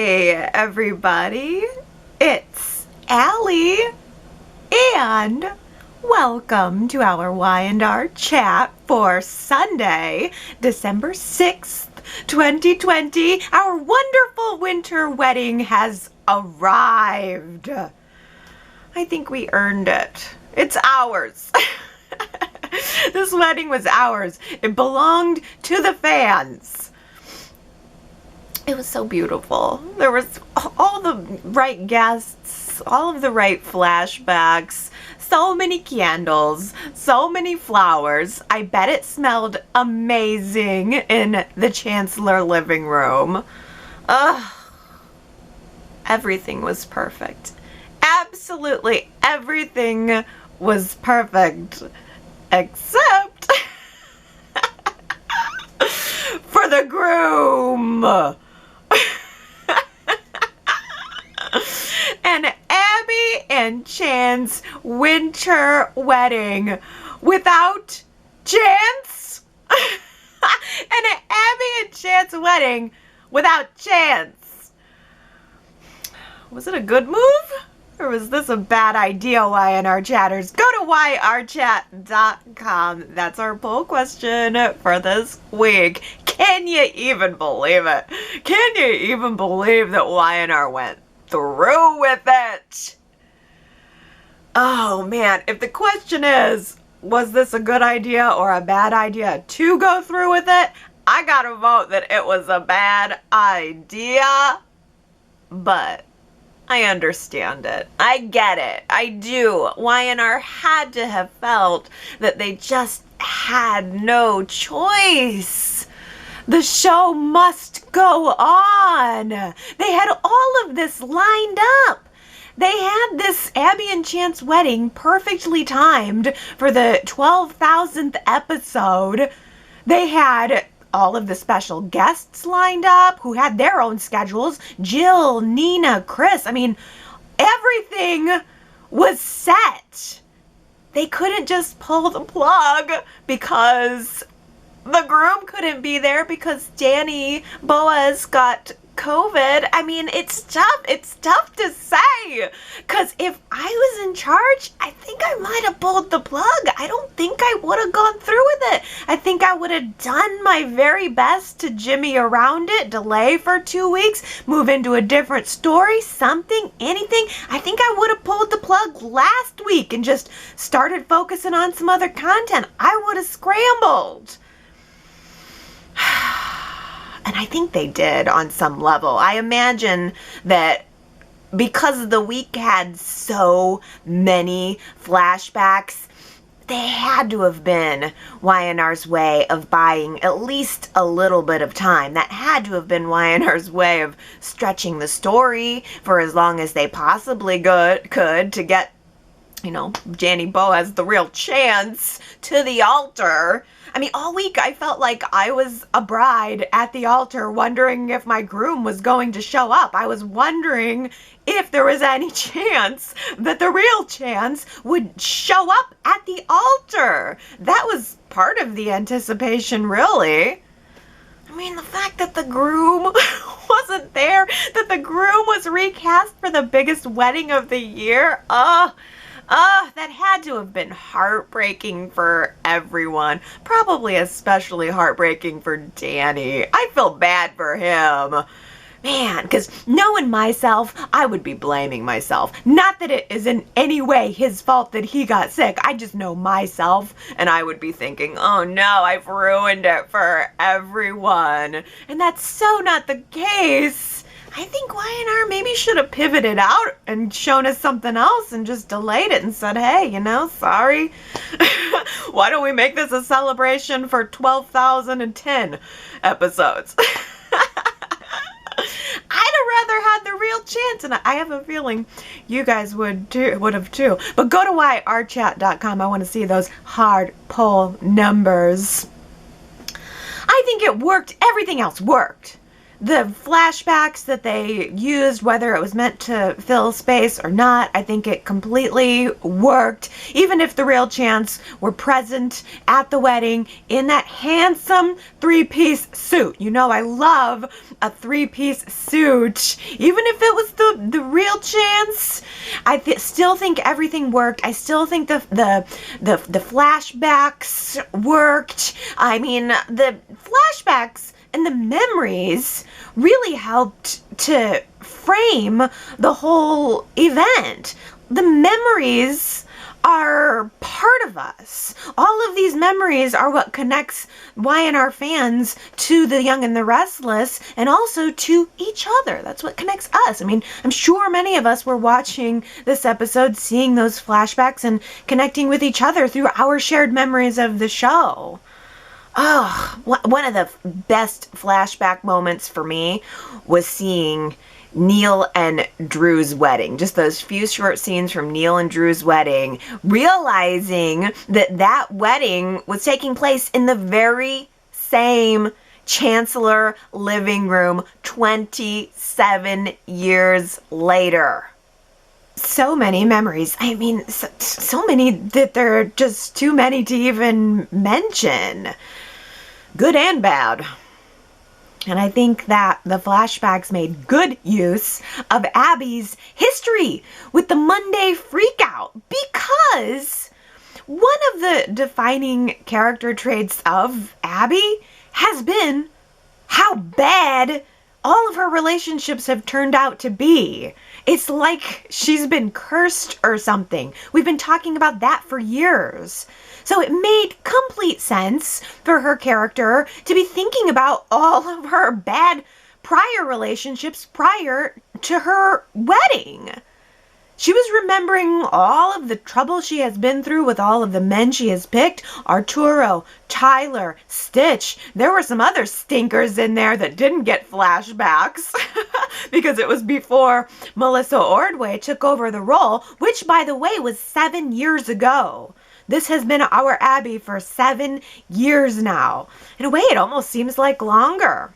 Hey everybody, it's Allie, and welcome to our Y&R Chat for Sunday, December 6th, 2020. Our wonderful winter wedding has arrived. I think we earned it. It's ours. This wedding was ours. It belonged to the fans. It was so beautiful. There was all the right guests, all of the right flashbacks, so many candles, so many flowers. I bet it smelled amazing in the Chancellor living room. Ugh. Everything was perfect. Absolutely everything was perfect. Except for the groom. An Abby and Chance winter wedding without Chance? And an Abby and Chance wedding without Chance. Was it a good move? Or was this a bad idea, Y&R Chatters? Go to yrchat.com. That's our poll question for this week. Can you even believe it? Can you even believe that Y&R went through with it? Oh man, if the question is, was this a good idea or a bad idea to go through with it? I gotta vote that it was a bad idea, but I understand it. I get it. I do. Y&R had to have felt that they just had no choice. The show must go on. They had all of this lined up. They had this Abby and Chance wedding perfectly timed for the 12,000th episode. They had all of the special guests lined up who had their own schedules. Jill, Nina, Chris. I mean, everything was set. They couldn't just pull the plug because the groom couldn't be there because Danny Boaz got COVID. I mean, it's tough. It's tough to say. Because if I was in charge, I think I might have pulled the plug. I don't think I would have gone through with it. I think I would have done my very best to jimmy around it, delay for 2 weeks, move into a different story, something, anything. I think I would have pulled the plug last week and just started focusing on some other content. I would have scrambled. And I think they did on some level. I imagine that because the week had so many flashbacks, they had to have been Y&R's way of buying at least a little bit of time. That had to have been Y&R's way of stretching the story for as long as they possibly could to get, you know, Danny Boaz the real Chance to the altar. I mean, all week I felt like I was a bride at the altar wondering if my groom was going to show up. I was wondering if there was any chance that the real Chance would show up at the altar. That was part of the anticipation, really. I mean, the fact that the groom wasn't there, that the groom was recast for the biggest wedding of the year, that had to have been heartbreaking for everyone. Probably especially heartbreaking for Danny. I feel bad for him. Man, because knowing myself, I would be blaming myself. Not that it is in any way his fault that he got sick. I just know myself, and I would be thinking, oh no, I've ruined it for everyone. And that's so not the case. I think Y&R maybe should have pivoted out and shown us something else and just delayed it and said, hey, you know, sorry. Why don't we make this a celebration for 12,010 episodes? I'd have rather had the real Chance, and I have a feeling you guys would have too. But go to yrchat.com. I want to see those hard poll numbers. I think it worked. Everything else worked. the flashbacks that they used, whether it was meant to fill space or not, I think it completely worked. Even if the real Chants were present at the wedding in that handsome three-piece suit. You know, I love a three-piece suit. Even if it was the real Chants, I still think everything worked. I still think the flashbacks worked. I mean, the flashbacks and the memories really helped to frame the whole event. The memories are part of us. All of these memories are what connects Y&R fans to The Young and the Restless, and also to each other. That's what connects us. I mean, I'm sure many of us were watching this episode, seeing those flashbacks and connecting with each other through our shared memories of the show. Oh, one of the best flashback moments for me was seeing Neil and Drew's wedding. Just those few short scenes from Neil and Drew's wedding, realizing that wedding was taking place in the very same Chancellor living room 27 years later. So many memories. I mean, so many that there are just too many to even mention. Good and bad. And I think that the flashbacks made good use of Abby's history with the Monday freakout, because one of the defining character traits of Abby has been how bad all of her relationships have turned out to be. It's like she's been cursed or something. We've been talking about that for years. So it made complete sense for her character to be thinking about all of her bad prior relationships prior to her wedding. She was remembering all of the trouble she has been through with all of the men she has picked. Arturo, Tyler, Stitch. There were some other stinkers in there that didn't get flashbacks because it was before Melissa Ordway took over the role, which, by the way, was 7 years ago. This has been our Abby for 7 years now. In a way, it almost seems like longer.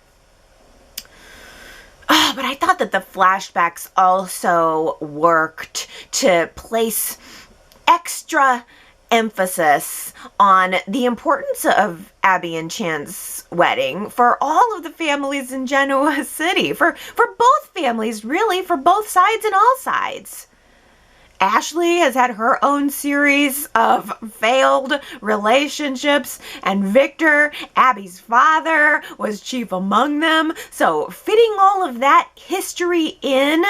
Oh, but I thought that the flashbacks also worked to place extra emphasis on the importance of Abby and Chan's wedding for all of the families in Genoa City. For both families, really, for both sides and all sides. Ashley has had her own series of failed relationships, and Victor, Abby's father, was chief among them. So fitting all of that history in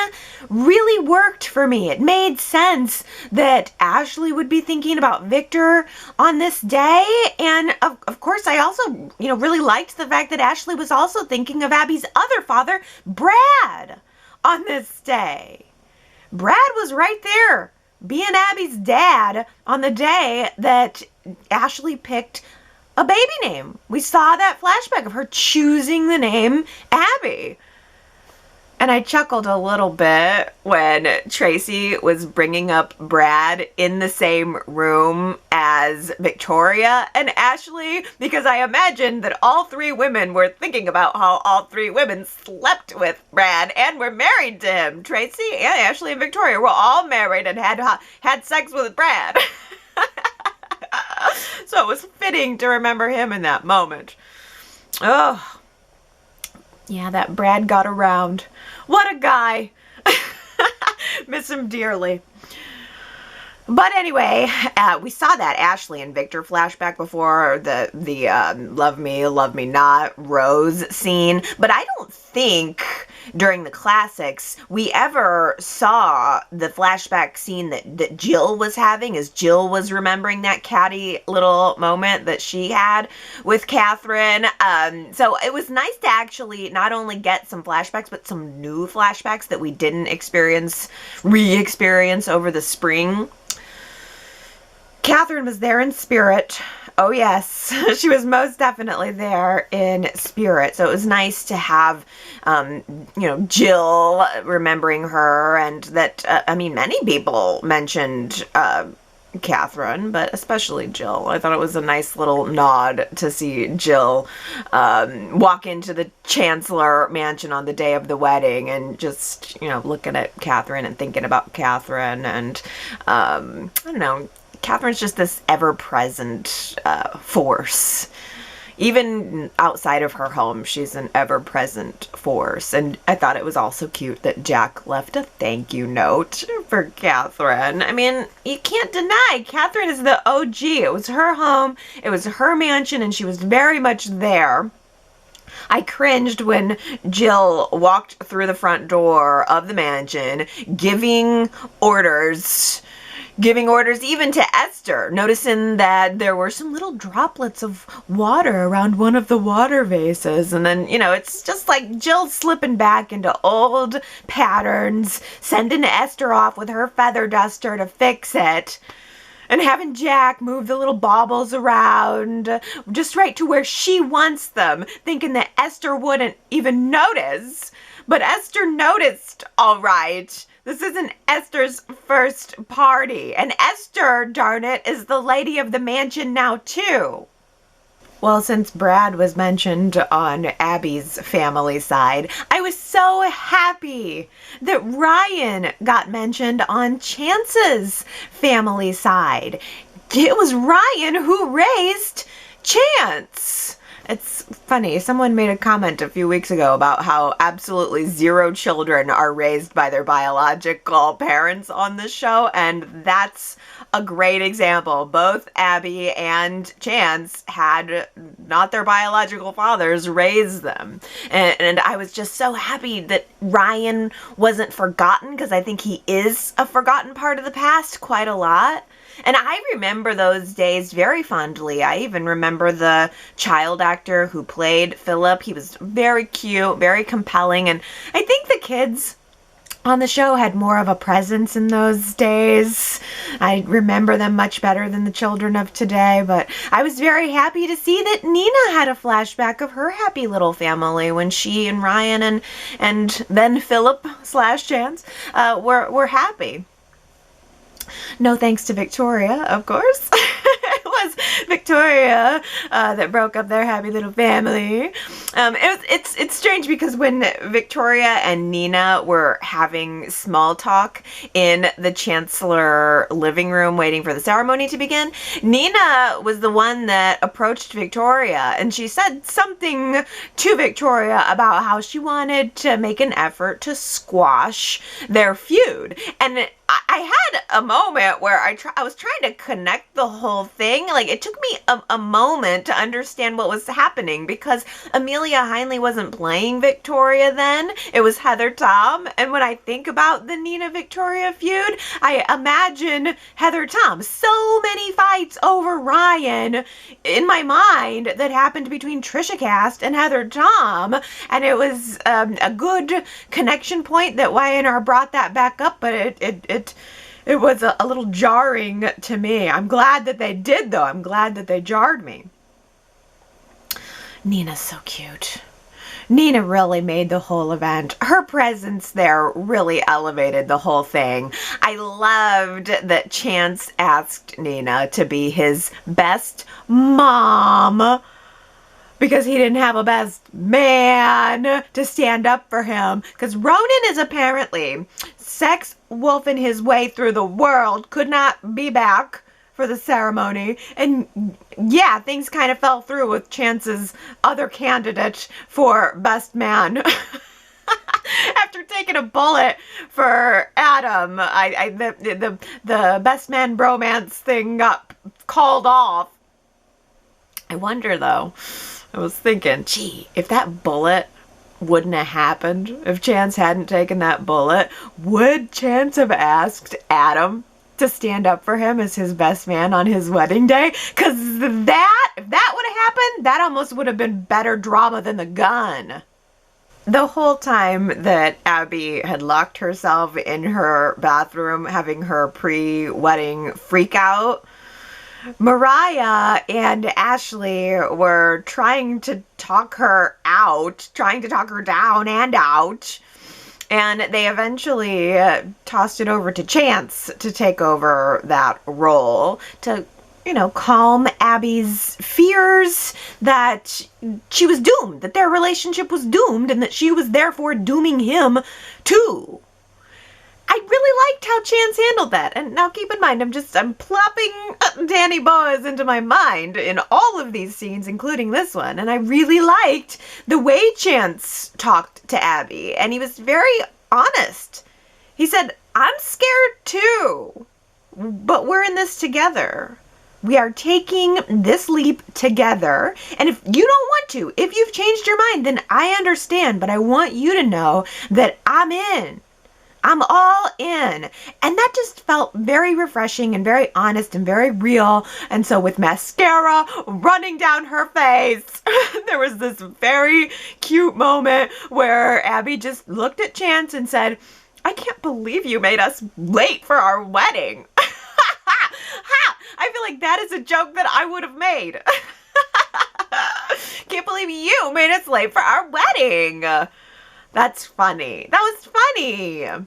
really worked for me. It made sense that Ashley would be thinking about Victor on this day. And of course, I also, really liked the fact that Ashley was also thinking of Abby's other father, Brad, on this day. Brad was right there, being Abby's dad on the day that Ashley picked a baby name. We saw that flashback of her choosing the name Abby. And I chuckled a little bit when Tracy was bringing up Brad in the same room as Victoria and Ashley, because I imagined that all three women were thinking about how all three women slept with Brad and were married to him. Tracy and Ashley and Victoria were all married and had sex with Brad. So it was fitting to remember him in that moment. Oh, yeah, that Brad got around. What a guy. Miss him dearly. But anyway, we saw that Ashley and Victor flashback before, the love me not Rose scene. But I don't think during the classics we ever saw the flashback scene that Jill was having, as Jill was remembering that catty little moment that she had with Catherine. So it was nice to actually not only get some flashbacks, but some new flashbacks that we didn't re-experience over the spring. Catherine was there in spirit. Oh yes, she was most definitely there in spirit. So it was nice to have, Jill remembering her, and that, many people mentioned, Catherine, but especially Jill. I thought it was a nice little nod to see Jill walk into the Chancellor mansion on the day of the wedding and just, looking at Catherine and thinking about Catherine. And I don't know, Catherine's just this ever-present force. Even outside of her home, she's an ever-present force. And I thought it was also cute that Jack left a thank you note for Catherine. I mean, you can't deny Catherine is the OG. It was her home, it was her mansion, and she was very much there. I cringed when Jill walked through the front door of the mansion, giving orders even to Esther, noticing that there were some little droplets of water around one of the water vases. And then, it's just like Jill slipping back into old patterns, sending Esther off with her feather duster to fix it, and having Jack move the little baubles around just right to where she wants them, thinking that Esther wouldn't even notice. But Esther noticed, all right. This isn't Esther's first party. And Esther, darn it, is the lady of the mansion now, too. Well, since Brad was mentioned on Abby's family side, I was so happy that Ryan got mentioned on Chance's family side. It was Ryan who raised Chance. It's funny, someone made a comment a few weeks ago about how absolutely 0 children are raised by their biological parents on the show, and that's a great example. Both Abby and Chance had not their biological fathers raise them. And I was just so happy that Ryan wasn't forgotten, because I think he is a forgotten part of the past quite a lot. And I remember those days very fondly. I even remember the child actor who played Philip. He was very cute, very compelling. And I think the kids on the show had more of a presence in those days. I remember them much better than the children of today. But I was very happy to see that Nina had a flashback of her happy little family when she and Ryan and then Philip / Chance were happy. No thanks to Victoria, of course. It was Victoria that broke up their happy little family. It's strange because when Victoria and Nina were having small talk in the Chancellor living room waiting for the ceremony to begin, Nina was the one that approached Victoria, and she said something to Victoria about how she wanted to make an effort to squash their feud. And I had a moment where I was trying to connect the whole thing. Like, it took me a moment to understand what was happening, because Amelia Heinle wasn't playing Victoria then. It was Heather Tom. And when I think about the Nina-Victoria feud, I imagine Heather Tom. So many fights over Ryan in my mind that happened between Trisha Cast and Heather Tom. And it was a good connection point that Y&R brought that back up, but it was a little jarring to me. I'm glad that they did, though. I'm glad that they jarred me. Nina's so cute. Nina really made the whole event. Her presence there really elevated the whole thing. I loved that Chance asked Nina to be his best mom, because he didn't have a best man to stand up for him. Because Ronan is apparently sex wolfing his way through the world, could not be back for the ceremony. And yeah, things kind of fell through with Chance's other candidate for best man. After taking a bullet for Adam, the best man bromance thing got called off. I wonder, though, I was thinking, gee, if that bullet wouldn't have happened, if Chance hadn't taken that bullet, would Chance have asked Adam to stand up for him as his best man on his wedding day? Because if that would have happened, that almost would have been better drama than the gun. The whole time that Abby had locked herself in her bathroom having her pre-wedding freak out, Mariah and Ashley were trying to talk her out, trying to talk her down and out. And they eventually tossed it over to Chance to take over that role to, calm Abby's fears that she was doomed, that their relationship was doomed, and that she was therefore dooming him too. I really liked how Chance handled that. And now keep in mind, I'm plopping Danny Boaz into my mind in all of these scenes, including this one. And I really liked the way Chance talked to Abby. And he was very honest. He said, I'm scared too, but we're in this together. We are taking this leap together. And if you don't want to, if you've changed your mind, then I understand. But I want you to know that I'm in. I'm all in. And that just felt very refreshing and very honest and very real. And so with mascara running down her face, there was this very cute moment where Abby just looked at Chance and said, I can't believe you made us late for our wedding. I feel like that is a joke that I would have made. Can't believe you made us late for our wedding. That's funny. That was funny.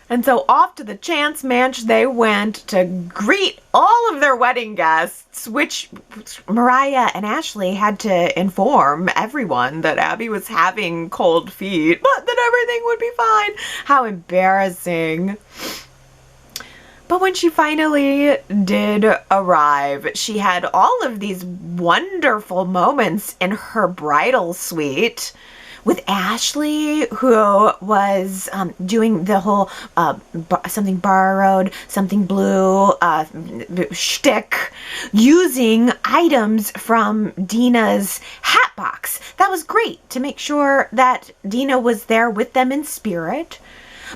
And so off to the Chance Manch they went to greet all of their wedding guests, which Mariah and Ashley had to inform everyone that Abby was having cold feet, but that everything would be fine. How embarrassing. But when she finally did arrive, she had all of these wonderful moments in her bridal suite with Ashley, who was doing the whole something borrowed, something blue shtick, using items from Dina's hat box. That was great to make sure that Dina was there with them in spirit.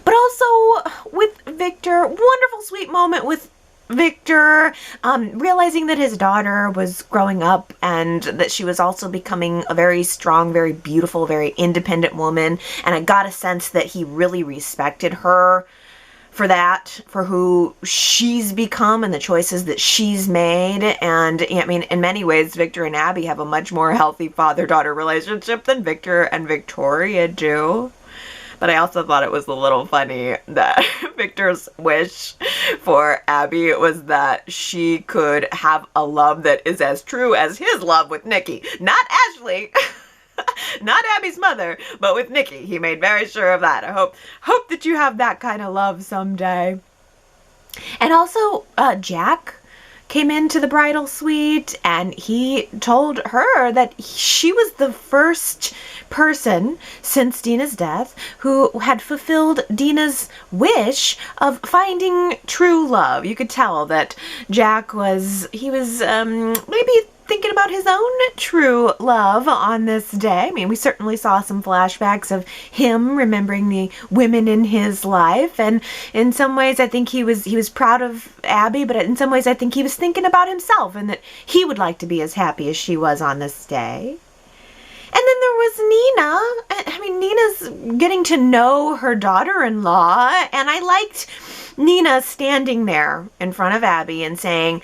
But also with Victor, wonderful sweet moment with Victor, realizing that his daughter was growing up and that she was also becoming a very strong, very beautiful, very independent woman. And I got a sense that he really respected her for that, for who she's become and the choices that she's made. And I mean, in many ways, Victor and Abby have a much more healthy father-daughter relationship than Victor and Victoria do. But I also thought it was a little funny that Victor's wish for Abby was that she could have a love that is as true as his love with Nikki. Not Ashley, not Abby's mother, but with Nikki. He made very sure of that. I hope that you have that kind of love someday. And also, Jack came into the bridal suite and he told her that she was the first person since Dina's death who had fulfilled Dina's wish of finding true love. You could tell that Jack was maybe thinking about his own true love on this day. I mean, we certainly saw some flashbacks of him remembering the women in his life, and in some ways I think he was proud of Abby, but in some ways I think he was thinking about himself and that he would like to be as happy as she was on this day. And then there was Nina. I mean, Nina's getting to know her daughter-in-law, and I liked Nina standing there in front of Abby and saying,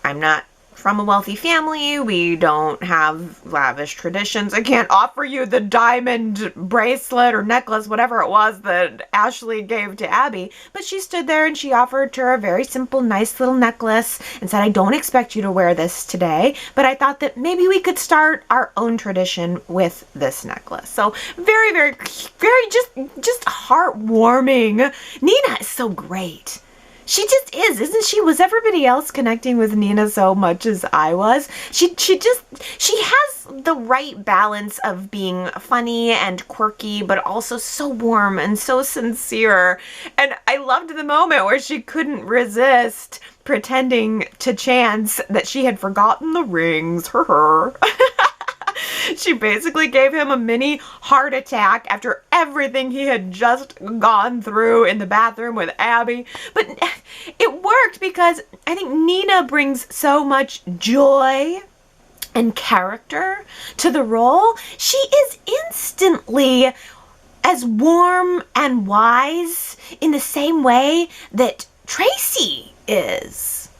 I'm not from a wealthy family. We don't have lavish traditions. I can't offer you the diamond bracelet or necklace, whatever it was that Ashley gave to Abby. But she stood there and she offered her a very simple, nice little necklace and said, I don't expect you to wear this today, but I thought that maybe we could start our own tradition with this necklace. So very, very, very just heartwarming. Nina is so great. She just is, isn't she? Was everybody else connecting with Nina so much as I was? She has the right balance of being funny and quirky, but also so warm and so sincere. And I loved the moment where she couldn't resist pretending to Chance that she had forgotten the rings. She basically gave him a mini heart attack after everything he had just gone through in the bathroom with Abby. But it worked because I think Nina brings so much joy and character to the role. She is instantly as warm and wise in the same way that Tracy is.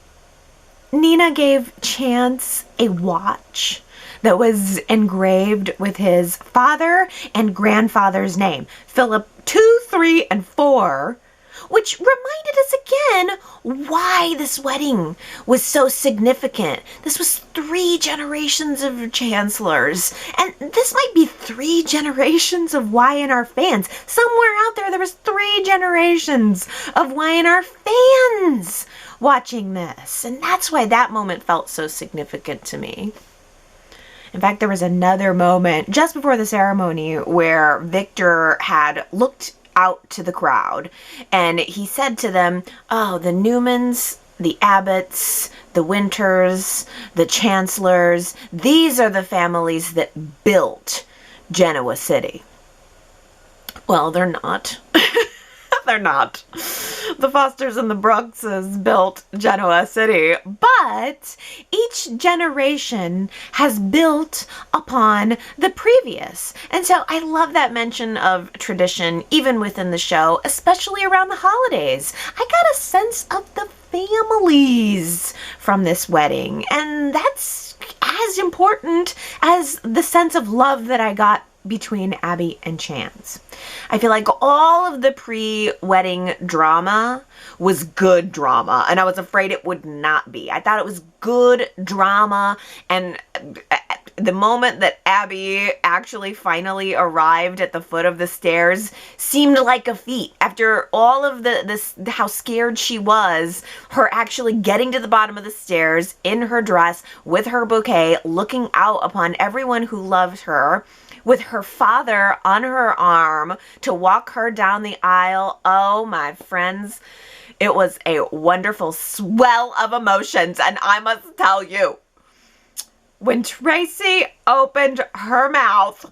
Nina gave Chance a watch that was engraved with his father and grandfather's name, Philip 2, 3, and 4, which reminded us again why this wedding was so significant. This was 3 generations of chancellors, and this might be 3 generations of Y&R fans. Somewhere out there was 3 generations of Y&R fans watching this, and that's why that moment felt so significant to me. In fact, there was another moment just before the ceremony where Victor had looked out to the crowd and he said to them, "Oh, the Newmans, the Abbotts, the Winters, the Chancellors, these are the families that built Genoa City." Well, they're not. They're not. The Fosters and the Brookses built Genoa City, but each generation has built upon the previous. And so I love that mention of tradition, even within the show, especially around the holidays. I got a sense of the families from this wedding, and that's as important as the sense of love that I got between Abby and Chance. I feel like all of the pre-wedding drama was good drama, and I was afraid it would not be. I thought it was good drama, and the moment that Abby actually finally arrived at the foot of the stairs seemed like a feat. After all of how scared she was, her actually getting to the bottom of the stairs in her dress with her bouquet, looking out upon everyone who loved her, with her father on her arm to walk her down the aisle. Oh, my friends, it was a wonderful swell of emotions, and I must tell you, when Tracy opened her mouth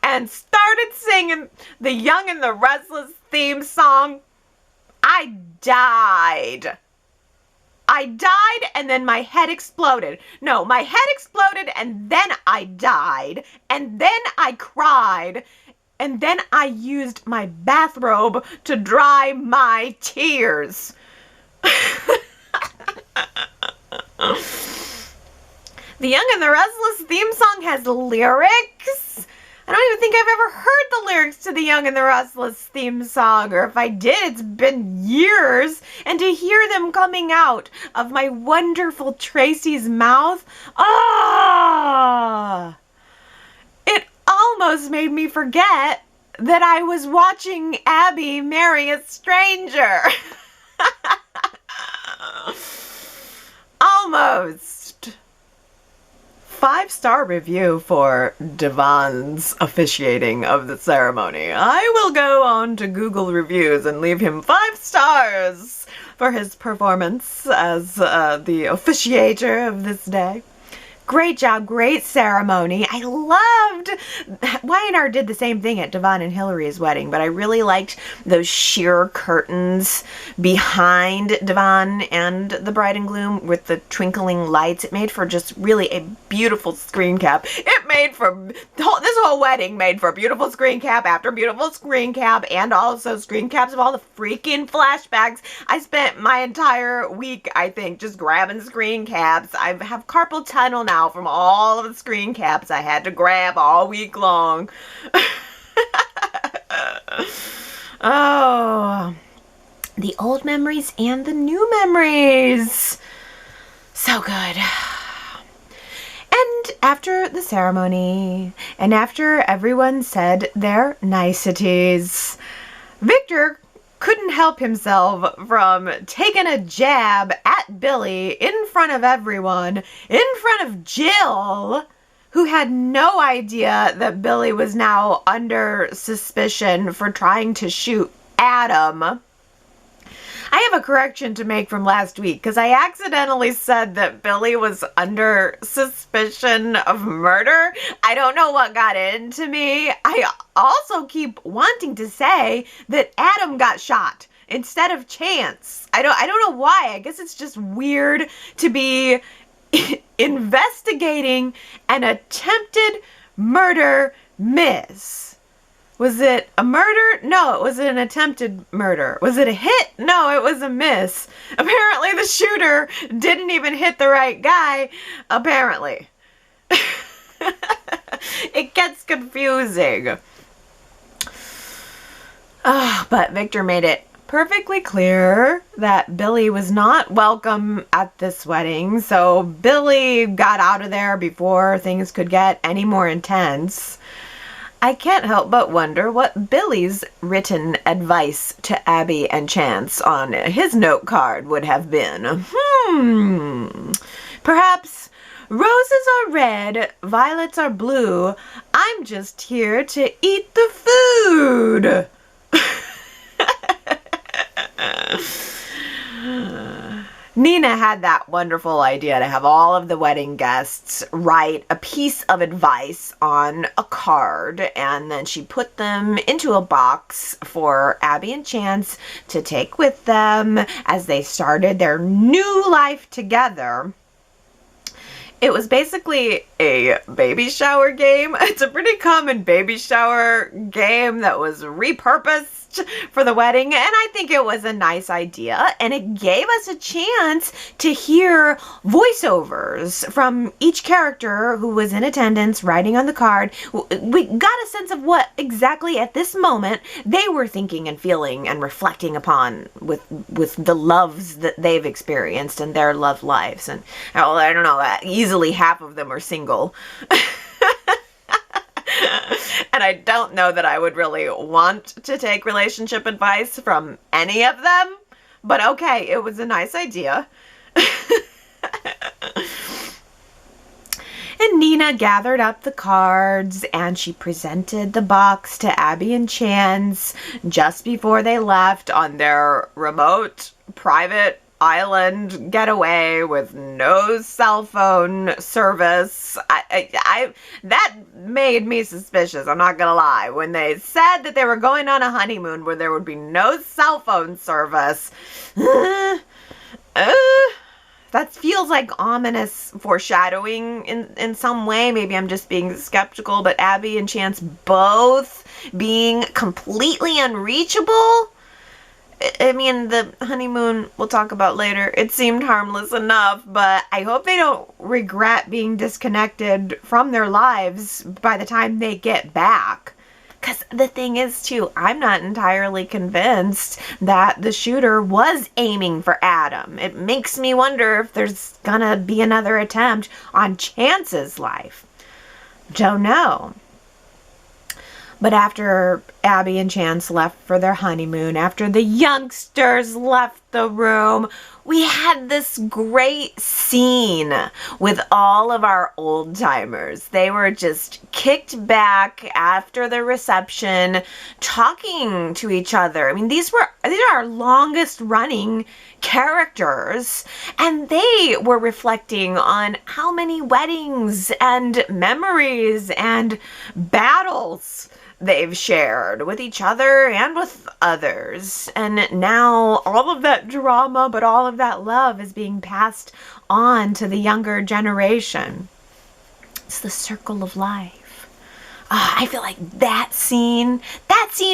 and started singing the Young and the Restless theme song, I died. I died, and then my head exploded. No, my head exploded, and then I died, and then I cried, and then I used my bathrobe to dry my tears. The Young and the Restless theme song has lyrics. I don't even think I've ever heard the lyrics to the Young and the Restless theme song, or if I did, it's been years. And to hear them coming out of my wonderful Tracy's mouth, it almost made me forget that I was watching Abby marry a stranger. Almost. 5-star review for Devon's officiating of the ceremony. I will go on to Google reviews and leave him 5 stars for his performance as the officiator of this day. Great job, great ceremony. I loved, Y&R did the same thing at Devon and Hillary's wedding, but I really liked those sheer curtains behind Devon and the bride and groom with the twinkling lights. It made for just really a beautiful screen cap. It made for, this whole wedding made for beautiful screen cap after beautiful screen cap, and also screen caps of all the freaking flashbacks. I spent my entire week, I think, just grabbing screen caps. I have carpal tunnel now from all of the screen caps I had to grab all week long. Oh, the old memories and the new memories. So good. And after the ceremony, and after everyone said their niceties, Victor couldn't help himself from taking a jab at Billy in front of everyone, in front of Jill, who had no idea that Billy was now under suspicion for trying to shoot Adam. I have a correction to make from last week, because I accidentally said that Billy was under suspicion of murder. I don't know what got into me. I also keep wanting to say that Adam got shot instead of Chance. I don't know why. I guess it's just weird to be investigating an attempted murder miss. Was it a murder? No, it was an attempted murder. Was it a hit? No, it was a miss. Apparently the shooter didn't even hit the right guy. Apparently. It gets confusing. But Victor made it perfectly clear that Billy was not welcome at this wedding, so Billy got out of there before things could get any more intense. I can't help but wonder what Billy's written advice to Abby and Chance on his note card would have been. Perhaps roses are red, violets are blue. I'm just here to eat the food. Nina had that wonderful idea to have all of the wedding guests write a piece of advice on a card, and then she put them into a box for Abby and Chance to take with them as they started their new life together. It was basically a baby shower game. It's a pretty common baby shower game that was repurposed for the wedding, and I think it was a nice idea, and it gave us a chance to hear voiceovers from each character who was in attendance writing on the card. We got a sense of what exactly at this moment they were thinking and feeling and reflecting upon with the loves that they've experienced in their love lives. And I don't know, easily half of them are single. And I don't know that I would really want to take relationship advice from any of them, but okay, it was a nice idea. And Nina gathered up the cards and she presented the box to Abby and Chance just before they left on their remote, private island getaway with no cell phone service. That made me suspicious, I'm not gonna lie. When they said that they were going on a honeymoon where there would be no cell phone service, that feels like ominous foreshadowing in some way. Maybe I'm just being skeptical, but Abby and Chance both being completely unreachable. I mean, the honeymoon we'll talk about later, it seemed harmless enough, but I hope they don't regret being disconnected from their lives by the time they get back. Because the thing is, too, I'm not entirely convinced that the shooter was aiming for Adam. It makes me wonder if there's gonna be another attempt on Chance's life. Don't know. But after Abby and Chance left for their honeymoon, after the youngsters left the room, we had this great scene with all of our old timers. They were just kicked back after the reception, talking to each other. I mean, these are our longest running characters, and they were reflecting on how many weddings and memories and battles they've shared with each other and with others. And now all of that drama, but all of that love is being passed on to the younger generation. It's the circle of life. I feel like that scene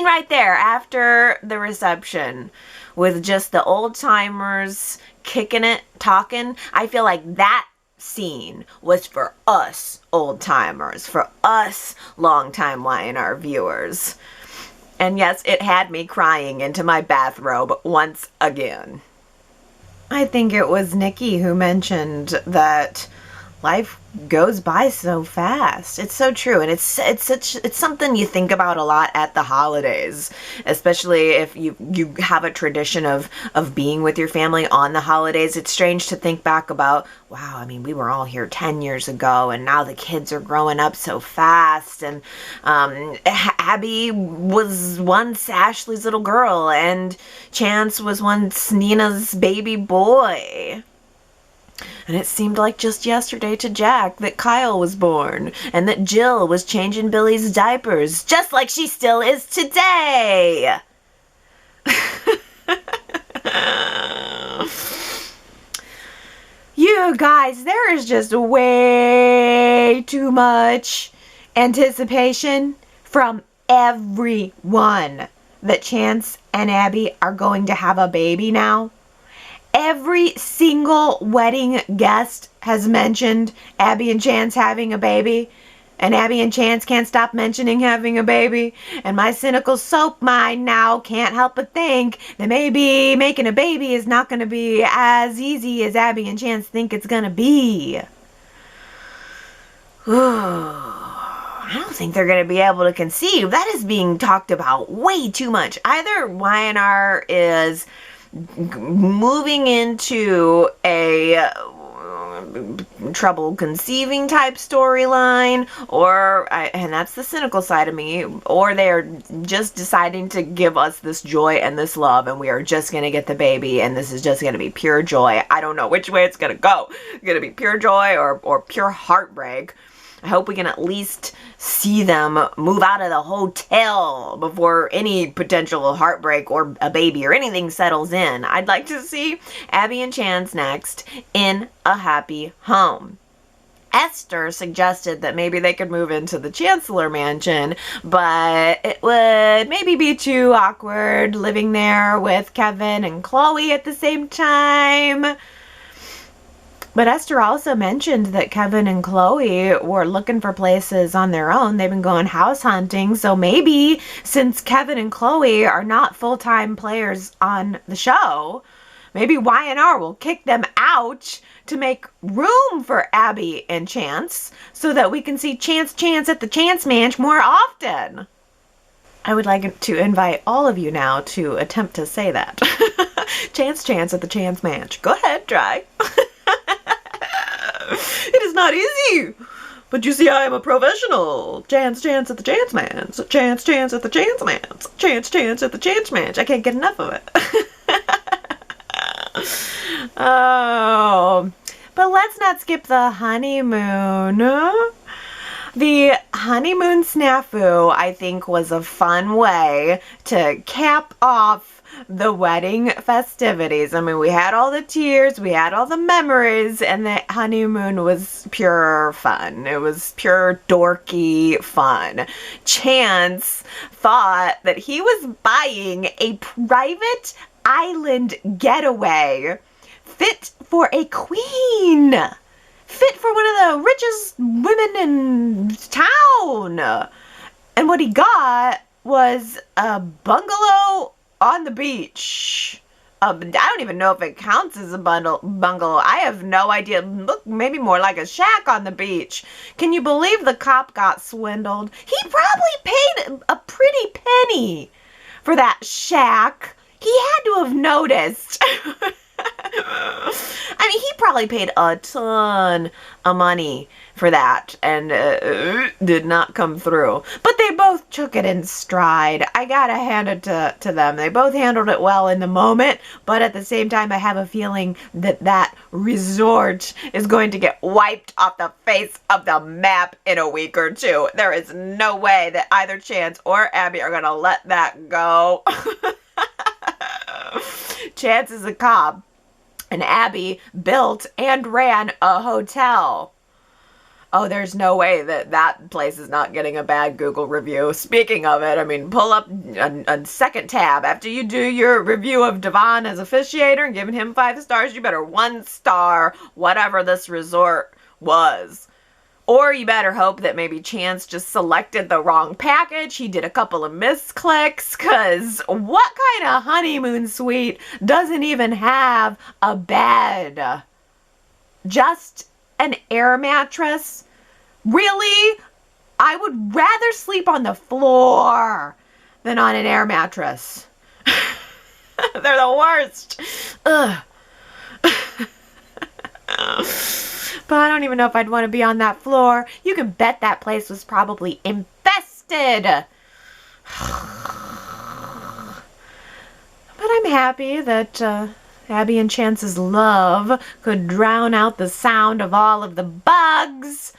right there after the reception with just the old timers kicking it, talking, I feel like that scene was for us old timers, for us longtime Y&R viewers. And yes, it had me crying into my bathrobe once again. I think it was Nikki who mentioned that life goes by so fast. It's so true, and it's something you think about a lot at the holidays, especially if you have a tradition of being with your family on the holidays. It's strange to think back about, wow, I mean, we were all here 10 years ago, and now the kids are growing up so fast, and Abby was once Ashley's little girl, and Chance was once Nina's baby boy. And it seemed like just yesterday to Jack that Kyle was born, and that Jill was changing Billy's diapers, just like she still is today. You guys, there is just way too much anticipation from everyone that Chance and Abby are going to have a baby now. Every single wedding guest has mentioned Abby and Chance having a baby. And Abby and Chance can't stop mentioning having a baby. And my cynical soap mind now can't help but think that maybe making a baby is not going to be as easy as Abby and Chance think it's going to be. I don't think they're going to be able to conceive. That is being talked about way too much. Either Y&R is moving into a trouble conceiving type storyline, and that's the cynical side of me, or they're just deciding to give us this joy and this love, and we are just going to get the baby, and this is just going to be pure joy. I don't know which way it's going to go. It's going to be pure joy or pure heartbreak. I hope we can at least see them move out of the hotel before any potential heartbreak or a baby or anything settles in. I'd like to see Abby and Chance next in a happy home. Esther suggested that maybe they could move into the Chancellor Mansion, but it would maybe be too awkward living there with Kevin and Chloe at the same time. But Esther also mentioned that Kevin and Chloe were looking for places on their own. They've been going house hunting. So maybe since Kevin and Chloe are not full-time players on the show, maybe Y&R will kick them out to make room for Abby and Chance so that we can see Chance at the Chance Manch more often. I would like to invite all of you now to attempt to say that. Chance at the Chance Manch. Go ahead, try. It is not easy. But you see, I am a professional. Chance at the Chance Manch. Chance at the Chance Manch. Chance at the Chance Manch. I can't get enough of it. Oh. But let's not skip the honeymoon. The honeymoon snafu, I think, was a fun way to cap off the wedding festivities. I mean, we had all the tears, we had all the memories, and the honeymoon was pure fun. It was pure dorky fun. Chance thought that he was buying a private island getaway fit for a queen. Fit for one of the richest women in town. And what he got was a bungalow on the beach. I don't even know if it counts as a bungalow. I have no idea. Look, maybe more like a shack on the beach. Can you believe the cop got swindled? He probably paid a pretty penny for that shack. He had to have noticed. I mean, he probably paid a ton of money for that and did not come through. But they both took it in stride. I gotta hand it to them. They both handled it well in the moment, but at the same time, I have a feeling that that resort is going to get wiped off the face of the map in a week or two. There is no way that either Chance or Abby are gonna let that go. Chance is a cop, and Abby built and ran a hotel. Oh, there's no way that that place is not getting a bad Google review. Speaking of it, I mean, pull up a second tab. After you do your review of Devon as officiator and giving him 5 stars, you better 1 star whatever this resort was. Or you better hope that maybe Chance just selected the wrong package. He did a couple of misclicks, because what kind of honeymoon suite doesn't even have a bed? Just an air mattress? Really? I would rather sleep on the floor than on an air mattress. They're the worst. Ugh. But I don't even know if I'd want to be on that floor. You can bet that place was probably infested. But I'm happy that Abby and Chance's love could drown out the sound of all of the bugs.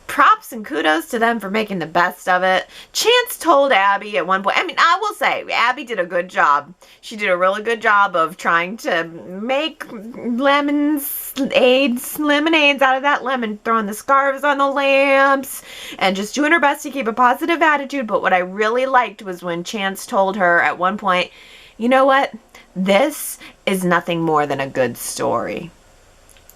Props and kudos to them for making the best of it. Chance told Abby at one point, I mean, I will say, Abby did a good job. She did a really good job of trying to make lemonades out of that lemon, throwing the scarves on the lamps, and just doing her best to keep a positive attitude. But what I really liked was when Chance told her at one point, You know what? This is nothing more than a good story.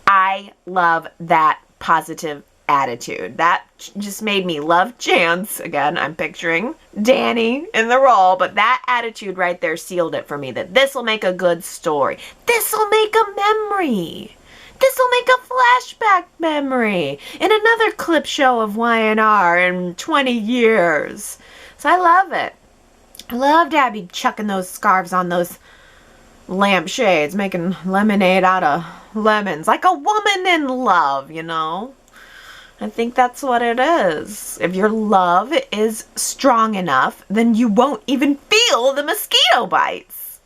I love that positive attitude. That just made me love Chance. Again, I'm picturing Danny in the role, but that attitude right there sealed it for me, that this will make a good story. This will make a memory. This will make a flashback memory in another clip show of Y&R in 20 years. So I love it. I loved Abby chucking those scarves on those lampshades, making lemonade out of lemons, like a woman in love, you know? I think that's what it is. If your love is strong enough, then you won't even feel the mosquito bites.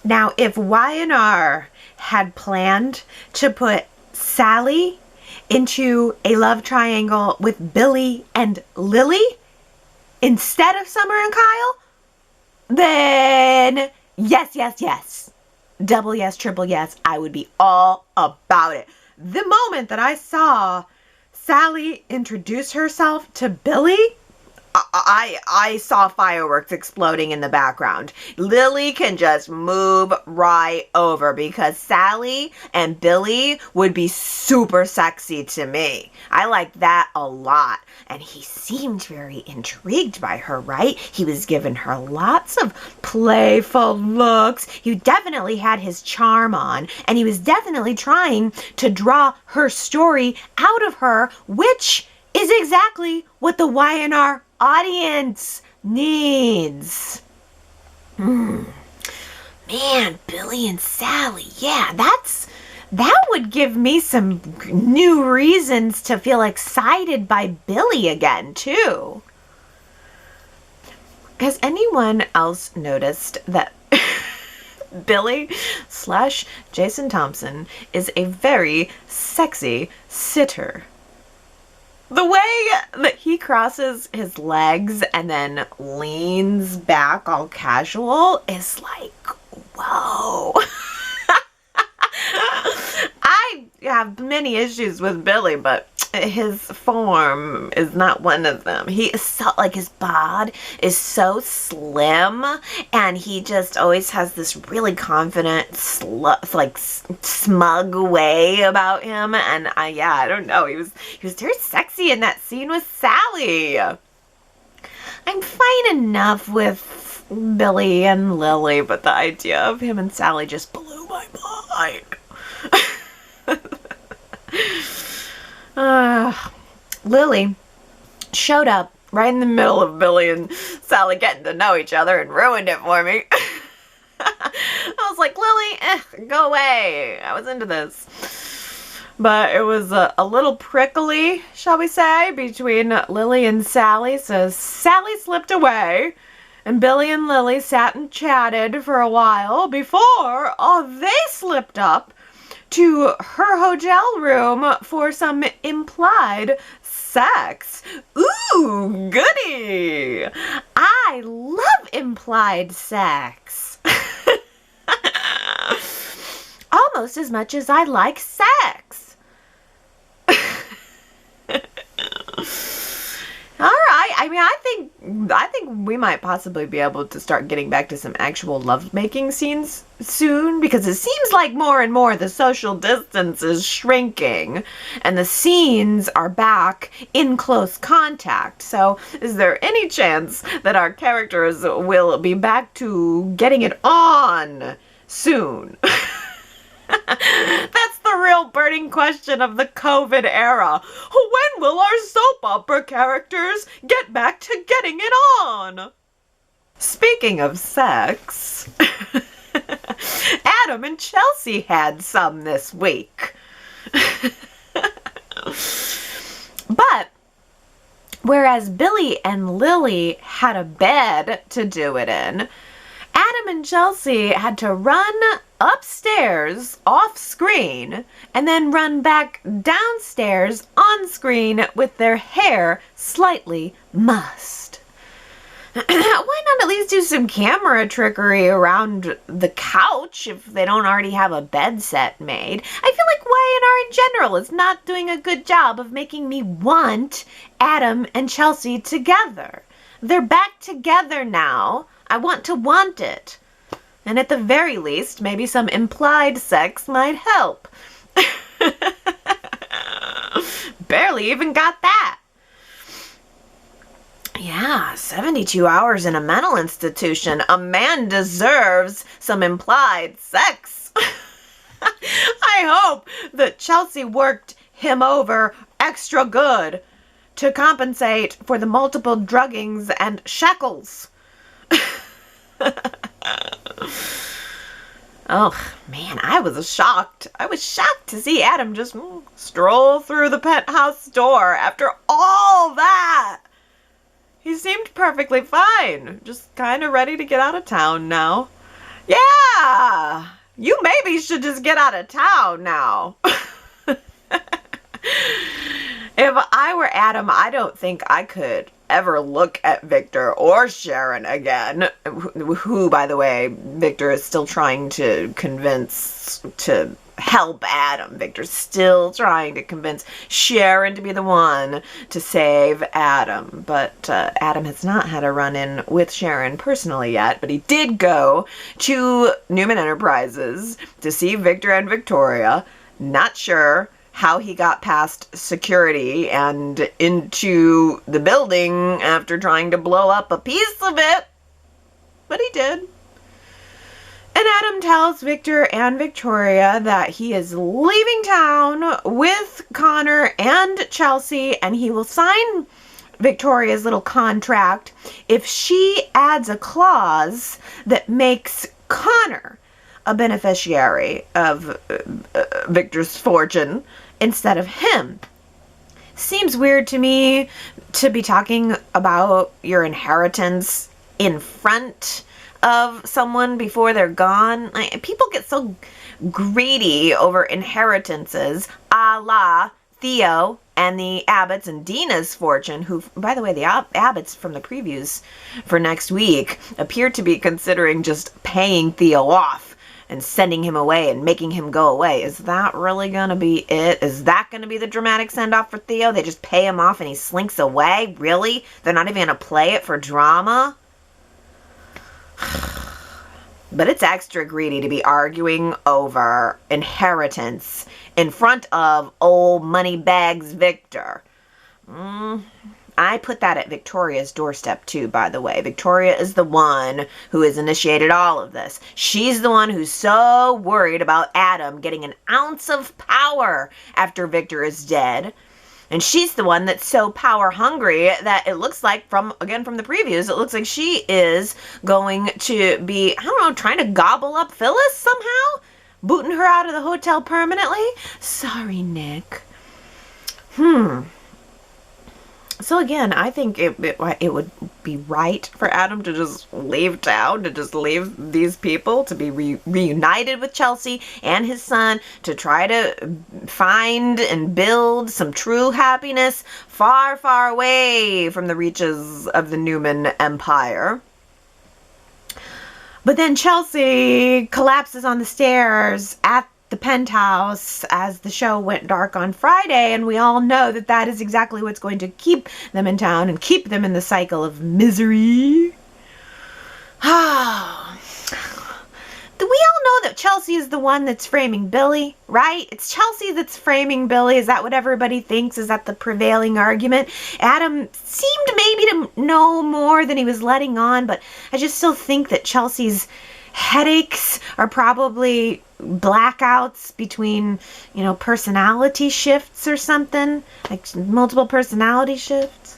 Now, if Y&R had planned to put Sally into a love triangle with Billy and Lily instead of Summer and Kyle, then yes, yes, yes. Double yes, triple yes. I would be all about it. The moment that I saw Sally introduce herself to Billy, I saw fireworks exploding in the background. Lily can just move right over because Sally and Billy would be super sexy to me. I like that a lot. And he seemed very intrigued by her, right? He was giving her lots of playful looks. He definitely had his charm on, and he was definitely trying to draw her story out of her, which is exactly what the Y&R audience needs. Man, Billy and Sally, yeah, that would give me some new reasons to feel excited by Billy again, too. Has anyone else noticed that Billy / Jason Thompson is a very sexy sitter? The way that he crosses his legs and then leans back all casual is like, whoa. I have many issues with Billy, but his form is not one of them. He is so, like, his bod is so slim, and he just always has this really confident, smug way about him. And I don't know. He was very sexy in that scene with Sally. I'm fine enough with Billy and Lily, but the idea of him and Sally just blew my mind. Lily showed up right in the middle of Billy and Sally getting to know each other and ruined it for me. I was like, Lily, go away. I was into this. But it was a little prickly, shall we say, between Lily and Sally. So Sally slipped away, and Billy and Lily sat and chatted for a while before they slipped up to her hotel room for some implied sex. Ooh, goody! I love implied sex. Almost as much as I like sex. All right. I mean, I think we might possibly be able to start getting back to some actual lovemaking scenes soon, because it seems like more and more the social distance is shrinking and the scenes are back in close contact. So is there any chance that our characters will be back to getting it on soon? That's the real burning question of the COVID era. When will our soap opera characters get back to getting it on? Speaking of sex, Adam and Chelsea had some this week. But whereas Billy and Lily had a bed to do it in, Adam and Chelsea had to run upstairs off screen and then run back downstairs on screen with their hair slightly mussed. Why not at least do some camera trickery around the couch if they don't already have a bed set made? I feel like Y&R in general is not doing a good job of making me want Adam and Chelsea together. They're back together now. I want to want it. And at the very least, maybe some implied sex might help. Barely even got that. Yeah, 72 hours in a mental institution. A man deserves some implied sex. I hope that Chelsea worked him over extra good to compensate for the multiple druggings and shackles. Oh, man, I was shocked. I was shocked to see Adam just stroll through the penthouse door after all that. He seemed perfectly fine, just kind of ready to get out of town now. Yeah, you maybe should just get out of town now. If I were Adam, I don't think I could ever look at Victor or Sharon again, who, by the way, Victor is still trying to convince to help Adam. Victor's still trying to convince Sharon to be the one to save Adam. But Adam has not had a run-in with Sharon personally yet, but he did go to Newman Enterprises to see Victor and Victoria. Not sure how he got past security and into the building after trying to blow up a piece of it, but he did. And Adam tells Victor and Victoria that he is leaving town with Connor and Chelsea, and he will sign Victoria's little contract if she adds a clause that makes Connor a beneficiary of Victor's fortune instead of him. Seems weird to me to be talking about your inheritance in front of someone before they're gone. People get so greedy over inheritances, a la Theo and the Abbotts and Dina's fortune, who, by the way, the Abbotts from the previews for next week appear to be considering just paying Theo off and sending him away and making him go away. Is that really going to be it? Is that going to be the dramatic send-off for Theo? They just pay him off and he slinks away? Really? They're not even going to play it for drama? But it's extra greedy to be arguing over inheritance in front of old Moneybags Victor. I put that at Victoria's doorstep too, by the way. Victoria is the one who has initiated all of this. She's the one who's so worried about Adam getting an ounce of power after Victor is dead. And she's the one that's so power hungry that it looks like, from the previews, it looks like she is going to be, I don't know, trying to gobble up Phyllis somehow? Booting her out of the hotel permanently? Sorry, Nick. So again, I think it would be right for Adam to just leave town, to just leave these people, to be reunited with Chelsea and his son, to try to find and build some true happiness far, far away from the reaches of the Newman Empire. But then Chelsea collapses on the stairs at the penthouse as the show went dark on Friday, and we all know that that is exactly what's going to keep them in town and keep them in the cycle of misery. We all know that Chelsea is the one that's framing Billy, right? It's Chelsea that's framing Billy. Is that what everybody thinks? Is that the prevailing argument? Adam seemed maybe to know more than he was letting on, but I just still think that Chelsea's headaches are probably blackouts between, personality shifts or something, like multiple personality shifts.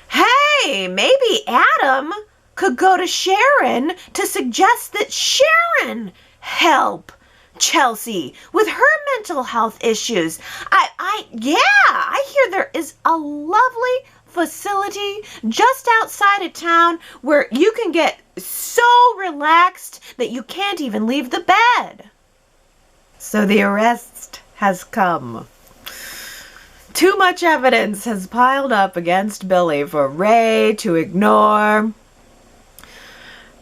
Hey, maybe Adam could go to Sharon to suggest that Sharon help Chelsea with her mental health issues. I hear there is a lovely facility just outside of town where you can get so relaxed that you can't even leave the bed. So the arrest has come. Too much evidence has piled up against Billy for Ray to ignore.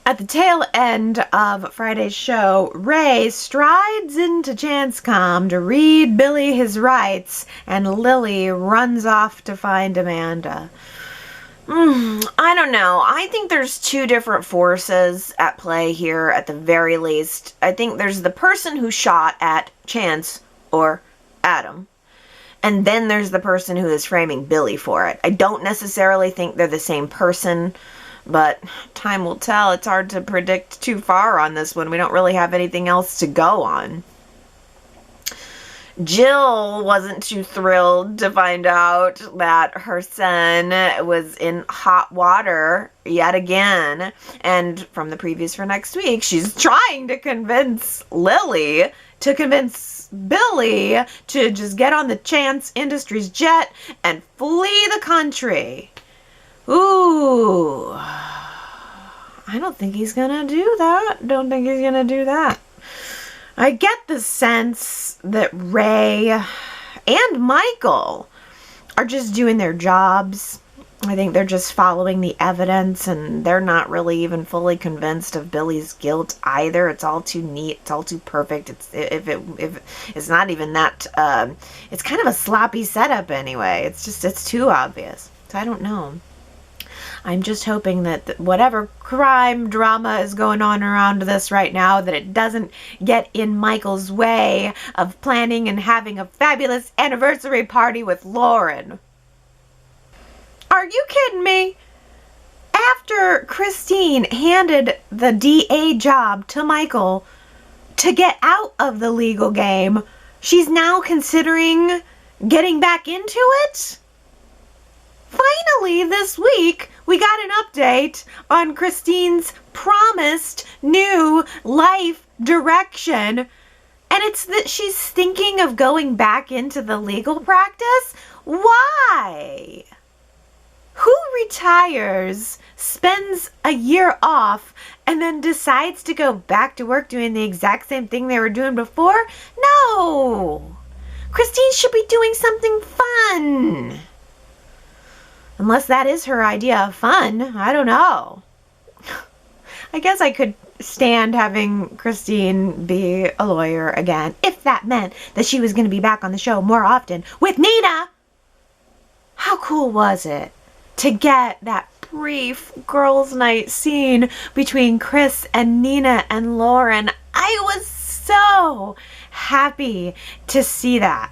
At the tail end of Friday's show, Ray strides into Chancecom to read Billy his rights, and Lily runs off to find Amanda. I don't know. I think there's two different forces at play here at the very least. I think there's the person who shot at Chance or Adam. And then there's the person who is framing Billy for it. I don't necessarily think they're the same person, but time will tell. It's hard to predict too far on this one. We don't really have anything else to go on. Jill wasn't too thrilled to find out that her son was in hot water yet again. And from the previews for next week, she's trying to convince Lily to convince Billy to just get on the Chance Industries jet and flee the country. Ooh. I don't think he's gonna do that. Don't think he's gonna do that. I get the sense that Ray and Michael are just doing their jobs. I think they're just following the evidence, and they're not really even fully convinced of Billy's guilt either. It's all too neat. It's all too perfect. It's not even that. It's kind of a sloppy setup anyway. It's too obvious. So I don't know. I'm just hoping that whatever crime drama is going on around this right now, that it doesn't get in Michael's way of planning and having a fabulous anniversary party with Lauren. Are you kidding me? After Christine handed the DA job to Michael to get out of the legal game, she's now considering getting back into it? Finally, this week, we got an update on Christine's promised new life direction. And it's that she's thinking of going back into the legal practice? Why? Who retires, spends a year off, and then decides to go back to work doing the exact same thing they were doing before? No! Christine should be doing something fun. Unless that is her idea of fun. I don't know. I guess I could stand having Christine be a lawyer again, if that meant that she was going to be back on the show more often with Nina. How cool was it to get that brief girls' night scene between Chris and Nina and Lauren? I was so happy to see that.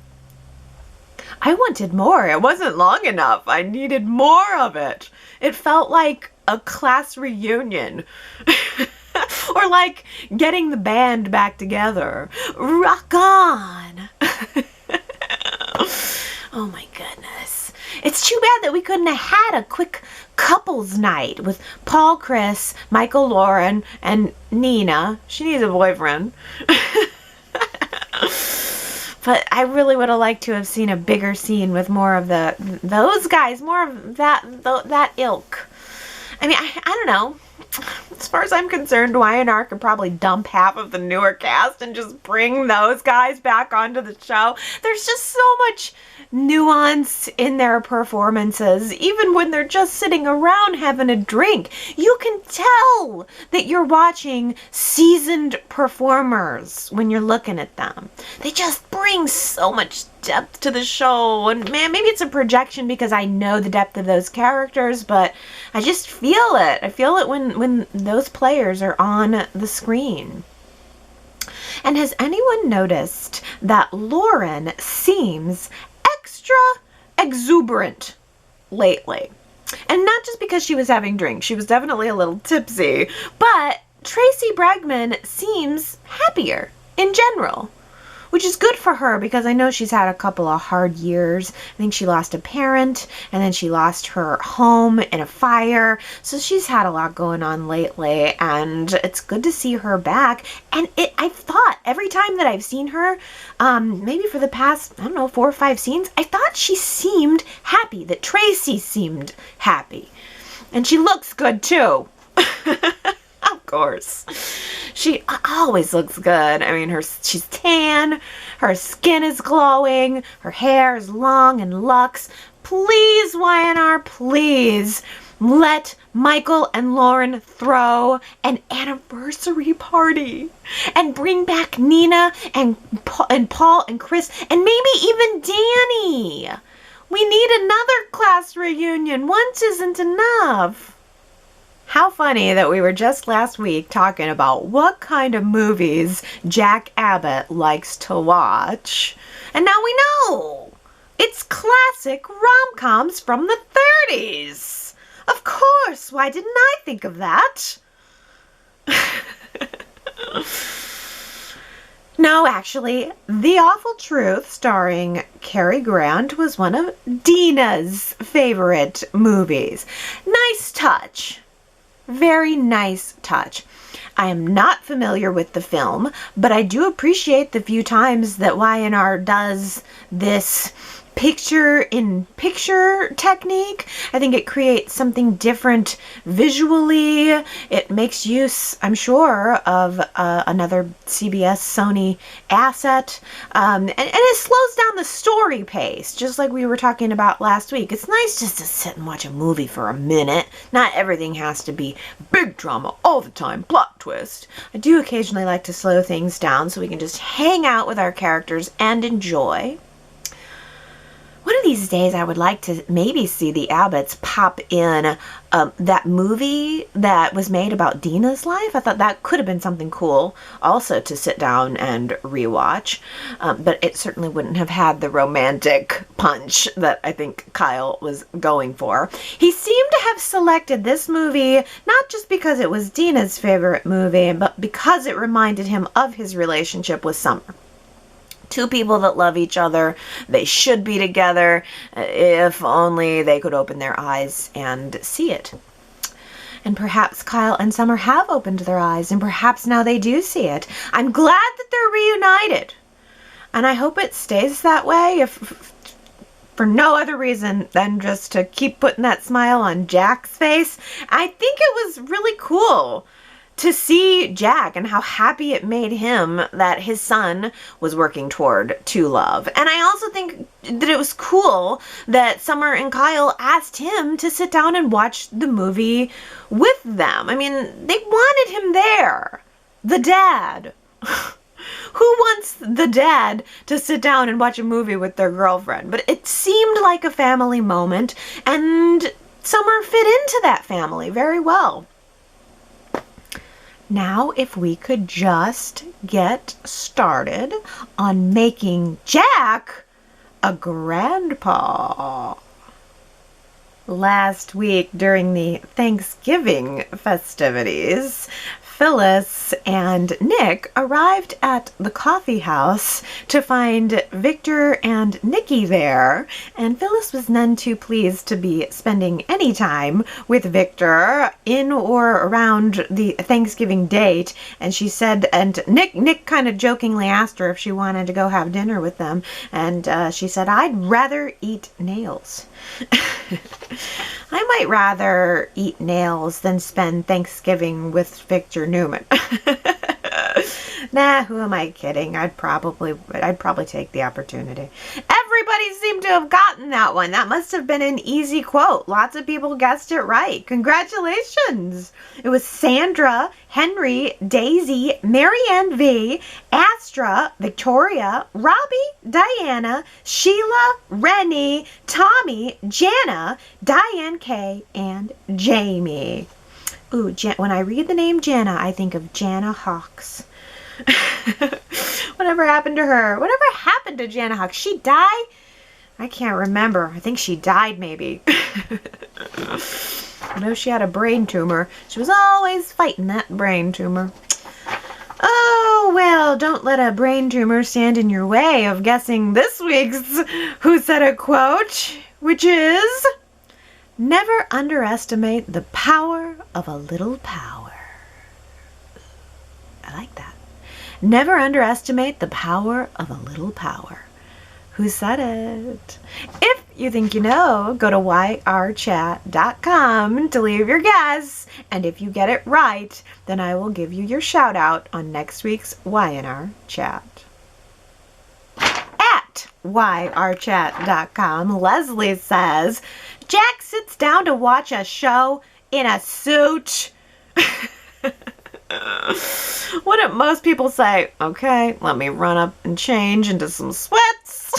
I wanted more. It wasn't long enough. I needed more of it. It felt like a class reunion. Or like getting the band back together. Rock on! Oh my goodness. It's too bad that we couldn't have had a quick couples night with Paul, Chris, Michael, Lauren, and Nina. She needs a boyfriend. But I really would have liked to have seen a bigger scene with more of those guys, more of that ilk. I mean, I don't know. As far as I'm concerned, Y&R could probably dump half of the newer cast and just bring those guys back onto the show. There's just so much nuance in their performances. Even when they're just sitting around having a drink, you can tell that you're watching seasoned performers when you're looking at them. They just bring so much depth to the show, and man, maybe it's a projection because I know the depth of those characters, but I just feel it. I feel it when those players are on the screen. And has anyone noticed that Lauren seems extra exuberant lately? And not just because she was having drinks. She was definitely a little tipsy, but Tracy Bregman seems happier in general, which is good for her because I know she's had a couple of hard years. I think she lost a parent, and then she lost her home in a fire. So she's had a lot going on lately, and it's good to see her back. And I've thought every time that I've seen her, maybe for the past, 4 or 5 scenes, I thought she seemed happy, that Tracy seemed happy. And she looks good too. Of course. She always looks good. I mean, she's tan, her skin is glowing, her hair is long and luxe. Please, Y&R, please let Michael and Lauren throw an anniversary party and bring back Nina and Paul and Chris and maybe even Danny. We need another class reunion. Once isn't enough. How funny that we were just last week talking about what kind of movies Jack Abbott likes to watch. And now we know. It's classic rom-coms from the 30s. Of course. Why didn't I think of that? No, actually, The Awful Truth, starring Cary Grant, was one of Dina's favorite movies. Nice touch. Very nice touch. I am not familiar with the film, but I do appreciate the few times that Y&R does this picture-in-picture technique. I think it creates something different visually. It makes use, I'm sure, of another CBS Sony asset. And it slows down the story pace, just like we were talking about last week. It's nice just to sit and watch a movie for a minute. Not everything has to be big drama all the time, plot twist. I do occasionally like to slow things down so we can just hang out with our characters and enjoy. One of these days I would like to maybe see the Abbotts pop in that movie that was made about Dina's life. I thought that could have been something cool also to sit down and rewatch. But it certainly wouldn't have had the romantic punch that I think Kyle was going for. He seemed to have selected this movie not just because it was Dina's favorite movie, but because it reminded him of his relationship with Summer. Two people that love each other. They should be together if only they could open their eyes and see it. And perhaps Kyle and Summer have opened their eyes, and perhaps now they do see it. I'm glad that they're reunited. And I hope it stays that way, if for no other reason than just to keep putting that smile on Jack's face. I think it was really cool to see Jack and how happy it made him that his son was working toward true love. And I also think that it was cool that Summer and Kyle asked him to sit down and watch the movie with them. I mean, they wanted him there. The dad. Who wants the dad to sit down and watch a movie with their girlfriend? But it seemed like a family moment, and Summer fit into that family very well. Now, if we could just get started on making Jack a grandpa. Last week during the Thanksgiving festivities, Phyllis and Nick arrived at the coffee house to find Victor and Nikki there, and Phyllis was none too pleased to be spending any time with Victor in or around the Thanksgiving date, and she said, and Nick kind of jokingly asked her if she wanted to go have dinner with them, and she said, "I'd rather eat nails." I might rather eat nails than spend Thanksgiving with Victor Newman. Nah, who am I kidding? I'd probably take the opportunity. Everybody seemed to have gotten that one. That must have been an easy quote. Lots of people guessed it right. Congratulations. It was Sandra, Henry, Daisy, Marianne V, Astra, Victoria, Robbie, Diana, Sheila, Rennie, Tommy, Jana, Diane K, and Jamie. Ooh, when I read the name Jana, I think of Jana Hawks. Whatever happened to her? Whatever happened to Jana Hawks? She died? I can't remember. I think she died, maybe. I know she had a brain tumor. She was always fighting that brain tumor. Oh, well, don't let a brain tumor stand in your way of guessing this week's Who Said a Quote, which is, never underestimate the power of a little power. I like that. Never underestimate the power of a little power. Who said it? If you think you know, go to yrchat.com to leave your guess. And if you get it right, then I will give you your shout out on next week's Y&R Chat. At yrchat.com, Leslie says, Jack sits down to watch a show in a suit. Wouldn't most people say, okay, let me run up and change into some sweats?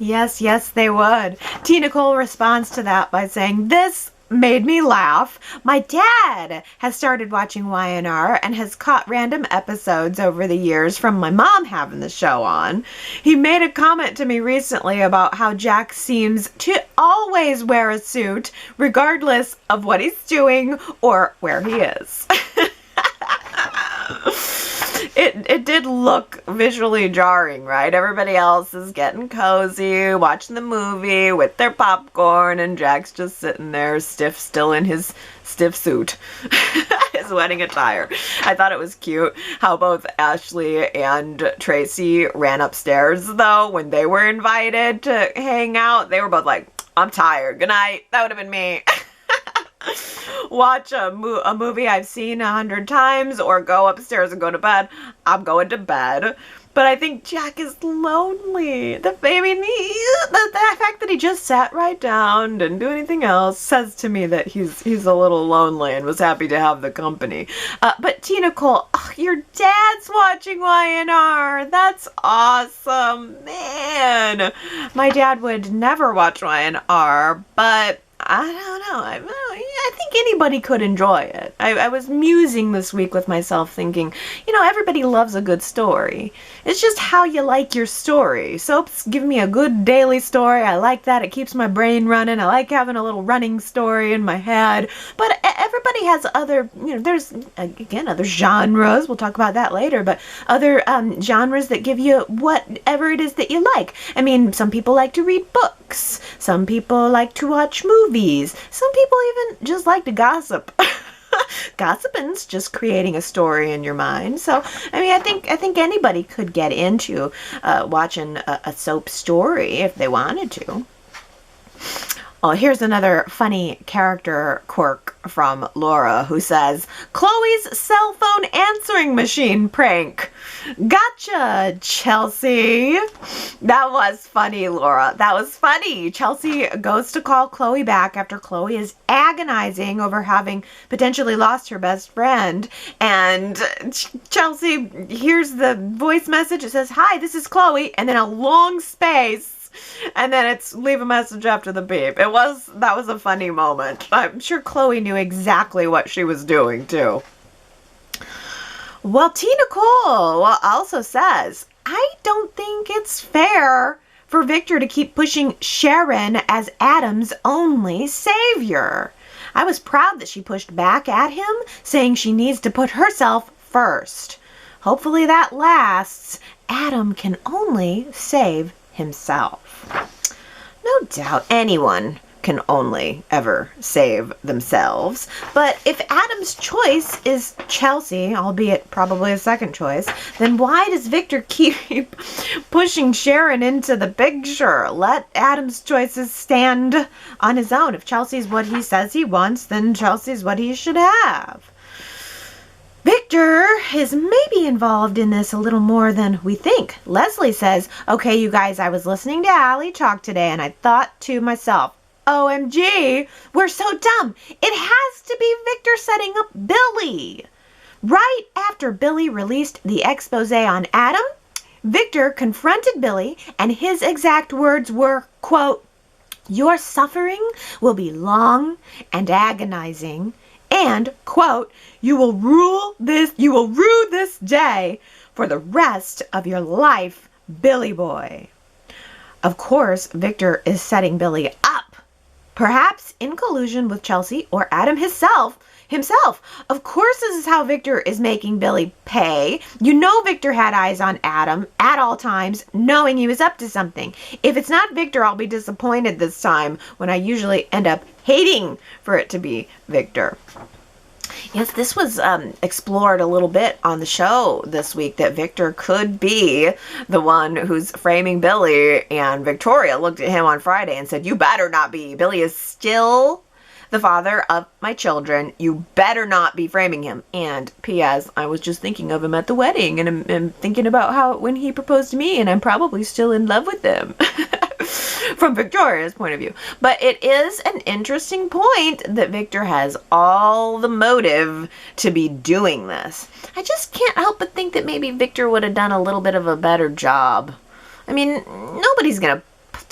Yes, yes, they would. T. Nicole responds to that by saying, "This made me laugh. My dad has started watching Y&R and has caught random episodes over the years from my mom having the show on. He made a comment to me recently about how Jack seems to always wear a suit, regardless of what he's doing or where he is." It did look visually jarring, right? Everybody else is getting cozy, watching the movie with their popcorn, and Jack's just sitting there stiff, still in his stiff suit, his wedding attire. I thought it was cute how both Ashley and Tracy ran upstairs, though, when they were invited to hang out. They were both like, "I'm tired. Good night." That would have been me. Watch a movie I've seen 100 times or go upstairs and go to bed. I'm going to bed. But I think Jack is lonely. The fact that he just sat right down, didn't do anything else, says to me that he's a little lonely and was happy to have the company. But T. Nicole, your dad's watching Y&R. That's awesome, man. My dad would never watch Y&R, but I don't know. I think anybody could enjoy it. I was musing this week with myself thinking, everybody loves a good story. It's just how you like your story. Soaps give me a good daily story. I like that. It keeps my brain running. I like having a little running story in my head. But everybody has other, there's, again, other genres. We'll talk about that later. But other genres that give you whatever it is that you like. I mean, some people like to read books. Some people like to watch movies. Some people even just like to gossip. Gossiping's just creating a story in your mind. So, I think anybody could get into watching a soap story if they wanted to. Oh, here's another funny character quirk from Laura, who says, "Chloe's cell phone answering machine prank. Gotcha, Chelsea." That was funny, Laura. That was funny. Chelsea goes to call Chloe back after Chloe is agonizing over having potentially lost her best friend. And Chelsea hears the voice message. It says, "Hi, this is Chloe," and then a long space. And then it's leave a message after the beep. That was a funny moment. I'm sure Chloe knew exactly what she was doing, too. Well, T. Nicole also says, "I don't think it's fair for Victor to keep pushing Sharon as Adam's only savior. I was proud that she pushed back at him, saying she needs to put herself first. Hopefully that lasts. Adam can only save himself." No doubt anyone can only ever save themselves. But if Adam's choice is Chelsea, albeit probably a second choice, then why does Victor keep pushing Sharon into the picture? Let Adam's choices stand on his own. If Chelsea's what he says he wants, then Chelsea's what he should have. Victor is maybe involved in this a little more than we think. Leslie says, "Okay, you guys, I was listening to Allie talk today and I thought to myself, OMG, we're so dumb. It has to be Victor setting up Billy." Right after Billy released the expose on Adam, Victor confronted Billy and his exact words were, quote, "Your suffering will be long and agonizing. And, quote, you will rue this day for the rest of your life, Billy boy." Of course, Victor is setting Billy up, perhaps in collusion with Chelsea or Adam himself. Of course, this is how Victor is making Billy pay. Victor had eyes on Adam at all times, knowing he was up to something. If it's not Victor, I'll be disappointed this time, when I usually end up hating for it to be Victor. Yes, this was explored a little bit on the show this week, that Victor could be the one who's framing Billy, and Victoria looked at him on Friday and said, "You better not be. Billy is still the father of my children. You better not be framing him. And P.S. I was just thinking of him at the wedding, and I'm thinking about how when he proposed to me, and I'm probably still in love with him." From Victoria's point of view. But it is an interesting point that Victor has all the motive to be doing this. I just can't help but think that maybe Victor would have done a little bit of a better job. I mean, nobody's going to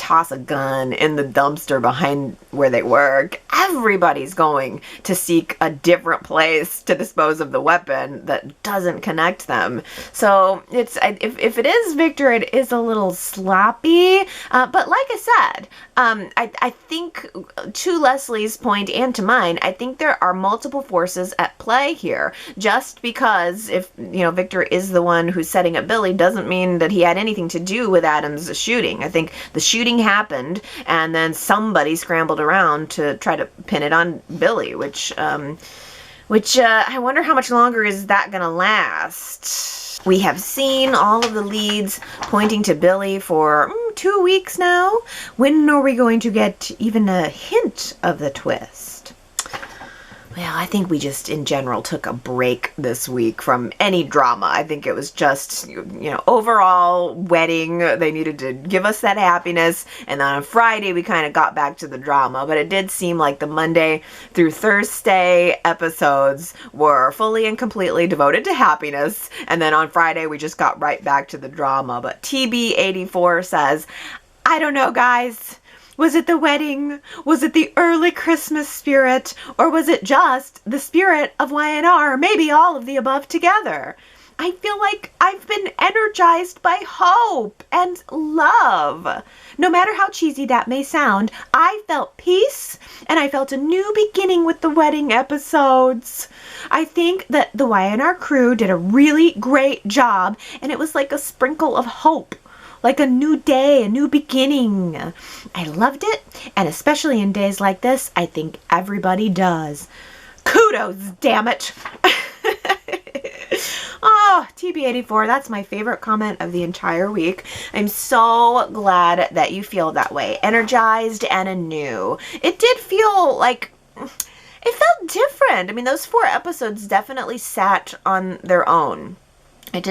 toss a gun in the dumpster behind where they work, everybody's going to seek a different place to dispose of the weapon that doesn't connect them. So it's, if it is Victor, it is a little sloppy. But like I said, I think to Leslie's point and to mine, I think there are multiple forces at play here. Just because if, Victor is the one who's setting up Billy doesn't mean that he had anything to do with Adam's shooting. I think the shooting happened and then somebody scrambled around to try to pin it on Billy, which I wonder how much longer is that gonna last. We have seen all of the leads pointing to Billy for 2 weeks now. When are we going to get even a hint of the twist? Well, I think we just, in general, took a break this week from any drama. I think it was just, overall wedding. They needed to give us that happiness. And then on Friday, we kind of got back to the drama. But it did seem like the Monday through Thursday episodes were fully and completely devoted to happiness. And then on Friday, we just got right back to the drama. But TB84 says, I don't know, guys. Was it the wedding? Was it the early Christmas spirit? Or was it just the spirit of Y&R? Maybe all of the above together. I feel like I've been energized by hope and love. No matter how cheesy that may sound, I felt peace and I felt a new beginning with the wedding episodes. I think that the Y&R crew did a really great job, and it was like a sprinkle of hope. Like a new day, a new beginning. I loved it, and especially in days like this, I think everybody does. Kudos, damn it! Oh, TB84, that's my favorite comment of the entire week. I'm so glad that you feel that way. Energized and anew. It did feel like... It felt different. I mean, those 4 episodes definitely sat on their own. It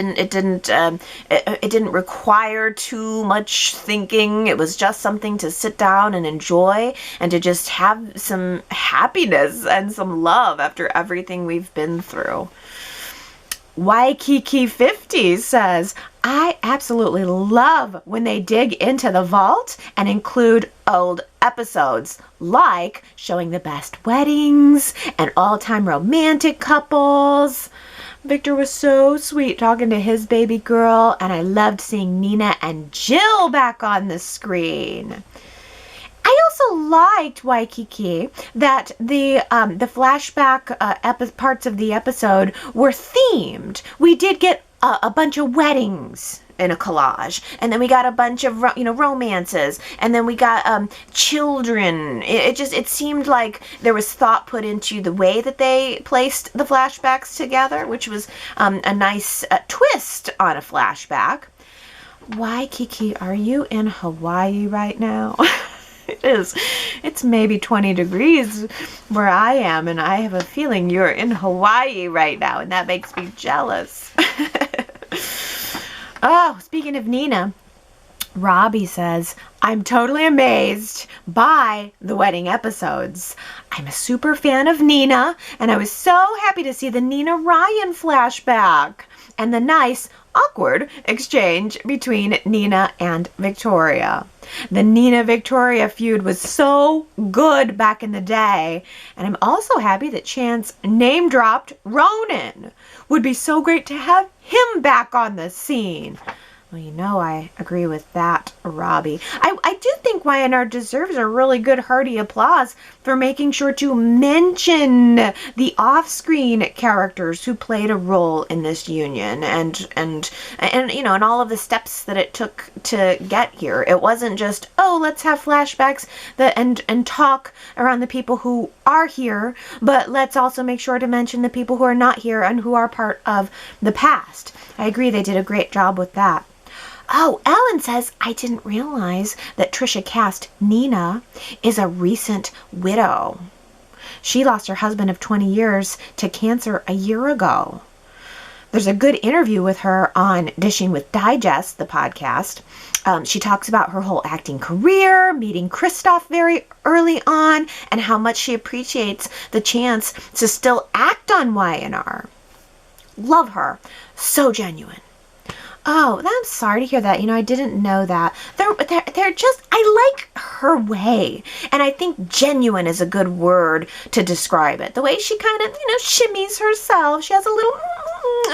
didn't require too much thinking. It was just something to sit down and enjoy and to just have some happiness and some love after everything we've been through. Waikiki50 says, I absolutely love when they dig into the vault and include old episodes, like showing the best weddings and all-time romantic couples. Victor was so sweet talking to his baby girl, and I loved seeing Nina and Jill back on the screen. I also liked, Waikiki, that the flashback parts of the episode were themed. We did get a bunch of weddings in a collage, and then we got a bunch of romances, and then we got children. It seemed like there was thought put into the way that they placed the flashbacks together, which was a nice twist on a flashback. Why, Kiki, are you in Hawaii right now? It is. It's maybe 20 degrees where I am, and I have a feeling you're in Hawaii right now, and that makes me jealous. Oh, speaking of Nina, Robbie says, I'm totally amazed by the wedding episodes. I'm a super fan of Nina, and I was so happy to see the Nina Ryan flashback and the nice, awkward exchange between Nina and Victoria. The Nina-Victoria feud was so good back in the day, and I'm also happy that Chance name-dropped Ronan. Would be so great to have him back on the scene. Well, I agree with that, Robbie. I do think Y&R deserves a really good hearty applause for making sure to mention the off-screen characters who played a role in this union and all of the steps that it took to get here. It wasn't just, let's have flashbacks and talk around the people who are here, but let's also make sure to mention the people who are not here and who are part of the past. I agree, they did a great job with that. Oh, Ellen says, I didn't realize that Trisha cast Nina is a recent widow. She lost her husband of 20 years to cancer a year ago. There's a good interview with her on Dishing with Digest, the podcast. She talks about her whole acting career, meeting Christoph very early on, and how much she appreciates the chance to still act on Y&R. Love her. So genuine. Oh, I'm sorry to hear that. I didn't know that. They're just, I like her way. And I think genuine is a good word to describe it. The way she kind of, shimmies herself. She has a little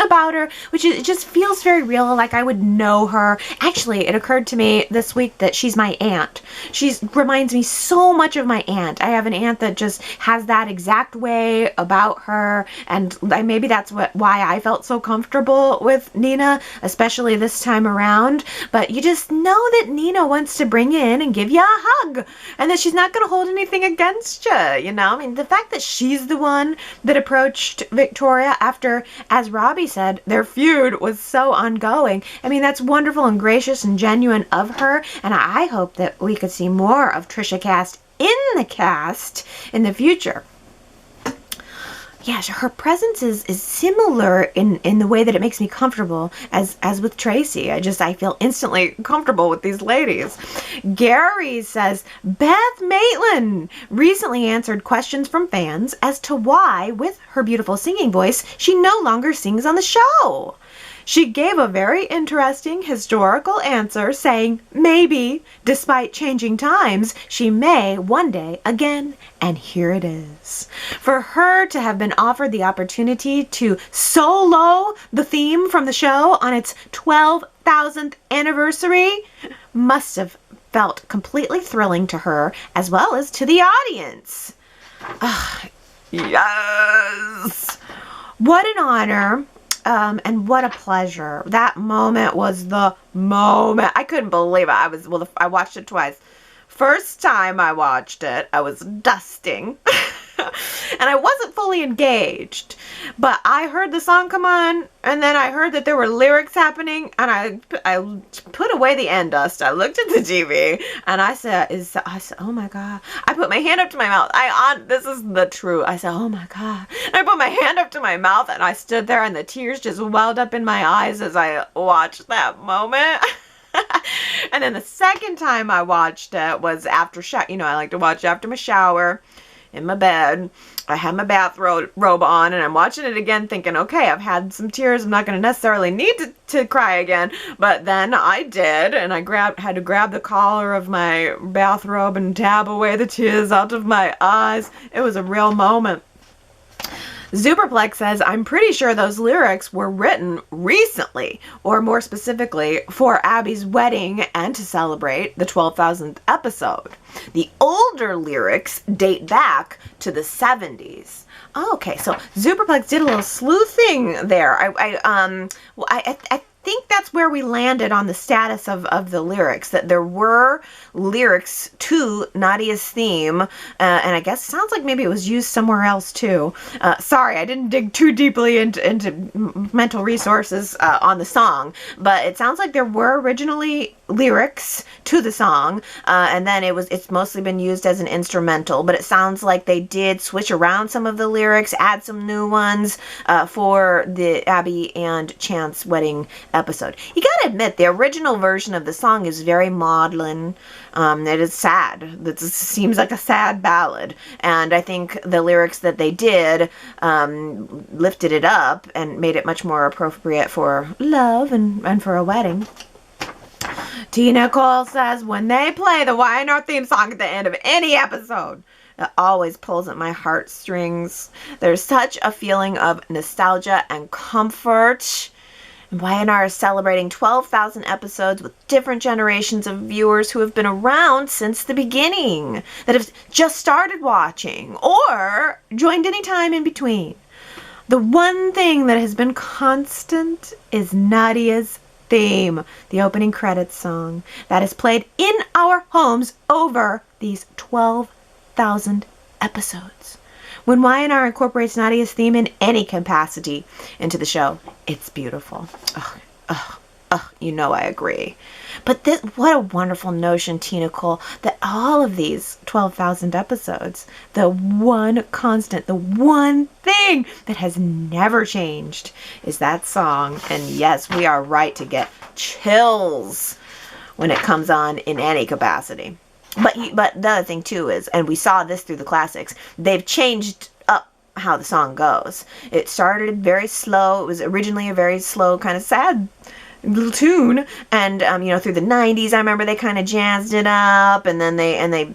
about her, which it just feels very real, like I would know her. Actually, it occurred to me this week that she's my aunt. She reminds me so much of my aunt. I have an aunt that just has that exact way about her, and maybe that's why I felt so comfortable with Nina, especially this time around. But you just know that Nina wants to bring you in and give you a hug, and that she's not going to hold anything against you, the fact that she's the one that approached Victoria after, as Robbie said, their feud was so ongoing. That's wonderful and gracious and genuine of her, and I hope that we could see more of Trisha Cast in the cast in the future. Yeah, her presence is similar in the way that it makes me comfortable as with Tracy. I feel instantly comfortable with these ladies. Gary says, Beth Maitland recently answered questions from fans as to why, with her beautiful singing voice, she no longer sings on the show. She gave a very interesting historical answer, saying maybe, despite changing times, she may one day again, and here it is. For her to have been offered the opportunity to solo the theme from the show on its 12,000th anniversary must have felt completely thrilling to her as well as to the audience. Yes! What an honor. And what a pleasure. That moment was the moment. I couldn't believe it. I watched it twice. First time I watched it, I was dusting. And I wasn't fully engaged. But I heard the song come on, and then I heard that there were lyrics happening, and I put away the end dust. I looked at the TV, and I said, oh my God. I put my hand up to my mouth. This is the truth. I said, oh my God. And I put my hand up to my mouth, and I stood there, and the tears just welled up in my eyes as I watched that moment. And then the second time I watched it was after I like to watch after my shower in my bed. I had my bathrobe on, and I'm watching it again thinking, okay, I've had some tears. I'm not going to necessarily need to cry again. But then I did, and I had to grab the collar of my bathrobe and dab away the tears out of my eyes. It was a real moment. Superplex says, I'm pretty sure those lyrics were written recently, or more specifically, for Abby's wedding and to celebrate the 12,000th episode. The older lyrics date back to the 70s. Oh, okay, so Superplex did a little sleuthing there. I think that's where we landed on the status of the lyrics, that there were lyrics to Nadia's theme, and I guess it sounds like maybe it was used somewhere else too. Sorry, I didn't dig too deeply into mental resources on the song, but it sounds like there were originally lyrics to the song, and then it's mostly been used as an instrumental, but it sounds like they did switch around some of the lyrics, add some new ones for the Abby and Chance wedding episode. You gotta admit, the original version of the song is very maudlin. It is sad. It seems like a sad ballad, and I think the lyrics that they did lifted it up and made it much more appropriate for love and for a wedding. Tina Cole says, when they play the Y&R theme song at the end of any episode, it always pulls at my heartstrings. There's such a feeling of nostalgia and comfort. And Y&R is celebrating 12,000 episodes with different generations of viewers who have been around since the beginning, that have just started watching or joined any time in between. The one thing that has been constant is Nadia's theme, the opening credits song that is played in our homes over these 12,000 episodes. When Y&R incorporates Nadia's theme in any capacity into the show, it's beautiful. I agree. But what a wonderful notion, Tina Cole, that all of these 12,000 episodes, the one constant, the one thing that has never changed is that song. And yes, we are right to get chills when it comes on in any capacity. But the other thing too is, and we saw this through the classics, they've changed up how the song goes. It started very slow. It was originally a very slow, kind of sad little tune, and through the 90s I remember they kind of jazzed it up, and then they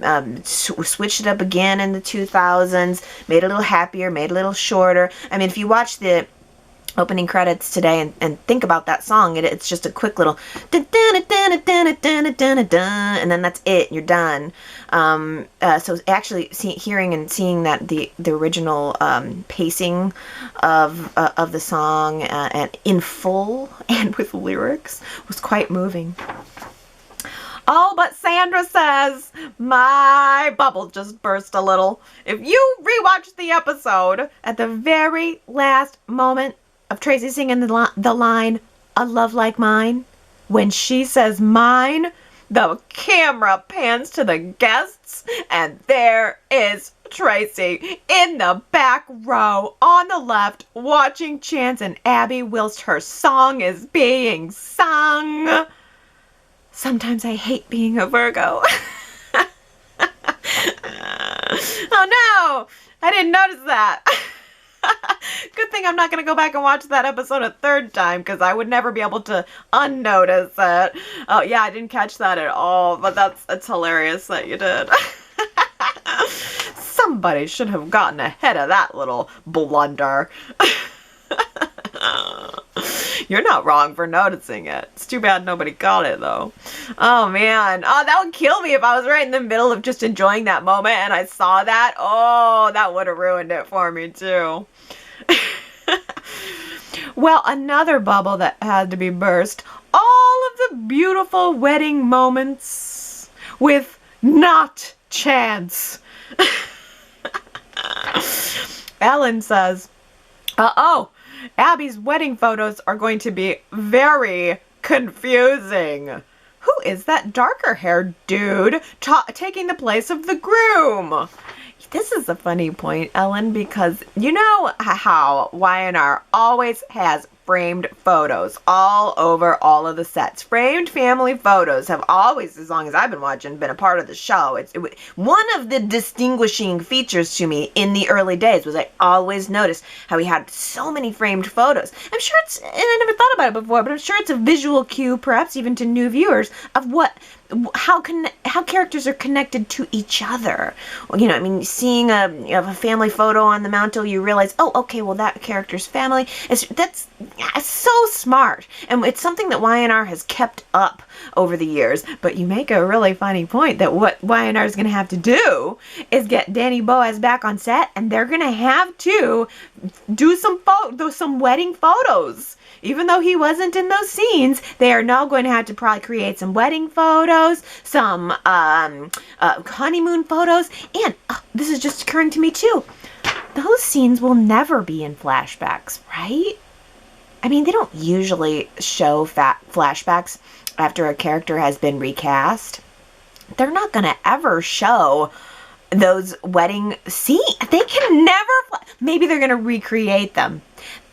switched it up again in the 2000s, made it a little happier, made it a little shorter. I mean, if you watch the opening credits today and think about that song, it's just a quick little and then that's it, you're done. So actually hearing and seeing that the original pacing of the song and in full and with lyrics was quite moving. Oh, but Sandra says, my bubble just burst a little. If you rewatch the episode, at the very last moment of Tracy singing the line, "A love like mine," when she says mine, the camera pans to the guests, and there is Tracy in the back row on the left watching Chance and Abby whilst her song is being sung. Sometimes I hate being a Virgo. Oh no! I didn't notice that. Good thing I'm not going to go back and watch that episode a third time, because I would never be able to unnotice it. Oh yeah, I didn't catch that at all, but it's hilarious that you did. Somebody should have gotten ahead of that little blunder. You're not wrong for noticing it. It's too bad nobody got it, though. Oh, man. Oh, that would kill me if I was right in the middle of just enjoying that moment and I saw that. Oh, that would have ruined it for me, too. Well, another bubble that had to be burst. All of the beautiful wedding moments with not Chance. Ellen says, uh-oh. Abby's wedding photos are going to be very confusing. Who is that darker haired dude taking the place of the groom? This is a funny point, Ellen, because you know how Y&R always has framed photos all over all of the sets. Framed family photos have always, as long as I've been watching, been a part of the show. One of the distinguishing features to me in the early days was I always noticed how he had so many framed photos. I'm sure and I never thought about it before, but I'm sure it's a visual cue, perhaps even to new viewers, of how characters are connected to each other. Well, seeing a family photo on the mantle, you realize, oh, okay, well, that character's family. That's so smart. And it's something that Y&R has kept up over the years. But you make a really funny point that what Y&R is going to have to do is get Danny Boaz back on set, and they're going to have to do some wedding photos. Even though he wasn't in those scenes, they are now going to have to probably create some wedding photos, some honeymoon photos, and this is just occurring to me too. Those scenes will never be in flashbacks, right? I mean, they don't usually show flashbacks after a character has been recast. They're not going to ever show those wedding scenes. They can never. Maybe they're going to recreate them.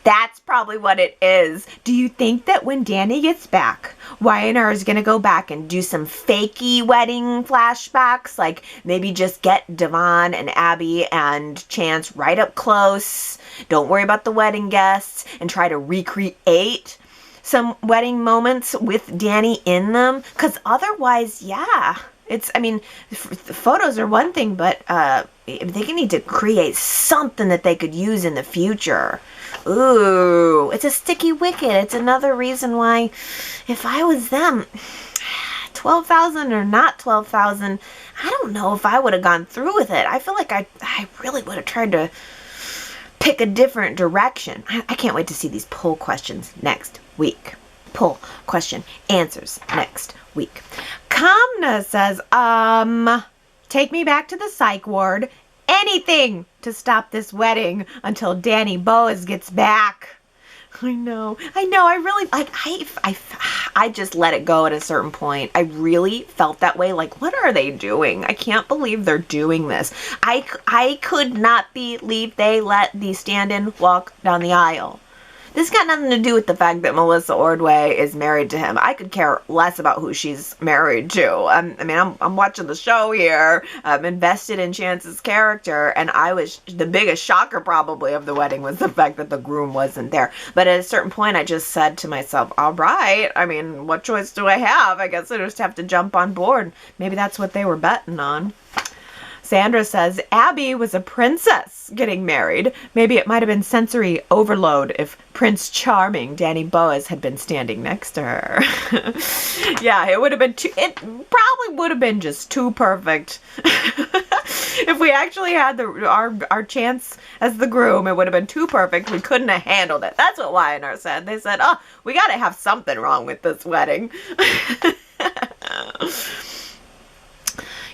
That's probably what it is. Do you think that when Danny gets back, Y&R is going to go back and do some fakey wedding flashbacks? Like maybe just get Devon and Abby and Chance right up close. Don't worry about the wedding guests and try to recreate some wedding moments with Danny in them. Because otherwise, yeah. Photos are one thing, but they need to create something that they could use in the future. Ooh, it's a sticky wicket. It's another reason why, if I was them, 12,000 or not 12,000, I don't know if I would have gone through with it. I feel like I really would have tried to pick a different direction. I can't wait to see these poll questions next week. Poll question answers next week. Kamna says, take me back to the psych ward. Anything to stop this wedding until Danny Boaz gets back. I know. I really, I just let it go at a certain point. I really felt that way. Like, what are they doing? I can't believe they're doing this. I could not believe they let the stand-in walk down the aisle. This got nothing to do with the fact that Melissa Ordway is married to him. I could care less about who she's married to. I'm watching the show here. I'm invested in Chance's character, and the biggest shocker probably of the wedding was the fact that the groom wasn't there. But at a certain point, I just said to myself, all right, what choice do I have? I guess I just have to jump on board. Maybe that's what they were betting on. Sandra says, Abby was a princess getting married. Maybe it might have been sensory overload if Prince Charming, Danny Boaz, had been standing next to her. Yeah, it probably would have been just too perfect. If we actually had our Chance as the groom, it would have been too perfect. We couldn't have handled it. That's what Y&R said. They said, oh, we got to have something wrong with this wedding.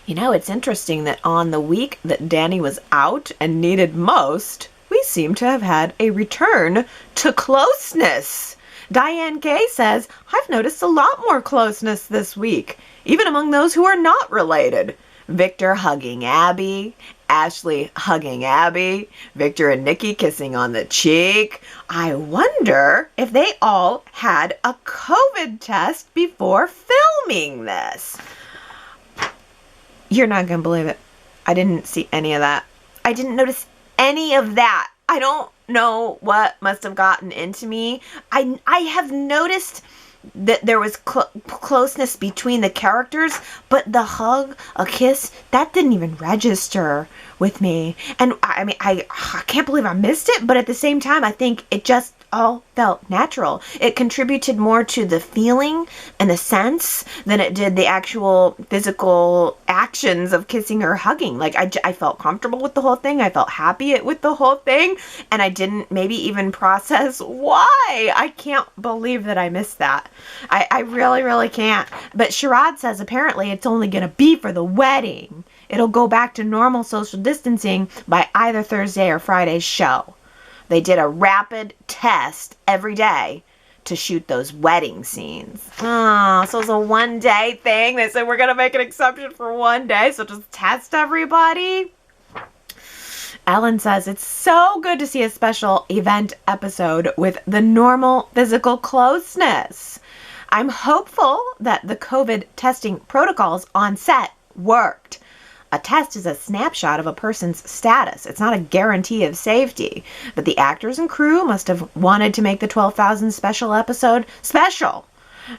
It's interesting that on the week that Danny was out and needed most, we seem to have had a return to closeness. Diane Kay says, I've noticed a lot more closeness this week, even among those who are not related. Victor hugging Abby, Ashley hugging Abby, Victor and Nikki kissing on the cheek. I wonder if they all had a COVID test before filming this. You're not going to believe it. I didn't see any of that. I didn't notice any of that. I don't know what must have gotten into me. I have noticed that there was closeness between the characters, but the hug, a kiss, that didn't even register with me. And I can't believe I missed it, but at the same time, I think it just all felt natural. It contributed more to the feeling and the sense than it did the actual physical actions of kissing or hugging. Like, I felt comfortable with the whole thing. I felt happy with the whole thing. And I didn't maybe even process why. I can't believe that I missed that. I really, really can't. But Sherrod says apparently it's only going to be for the wedding. It'll go back to normal social distancing by either Thursday or Friday's show. They did a rapid test every day to shoot those wedding scenes. Oh, so it's a one-day thing. They said we're going to make an exception for one day, so just test everybody. Ellen says, it's so good to see a special event episode with the normal physical closeness. I'm hopeful that the COVID testing protocols on set worked. A test is a snapshot of a person's status. It's not a guarantee of safety. But the actors and crew must have wanted to make the 12,000 special episode special.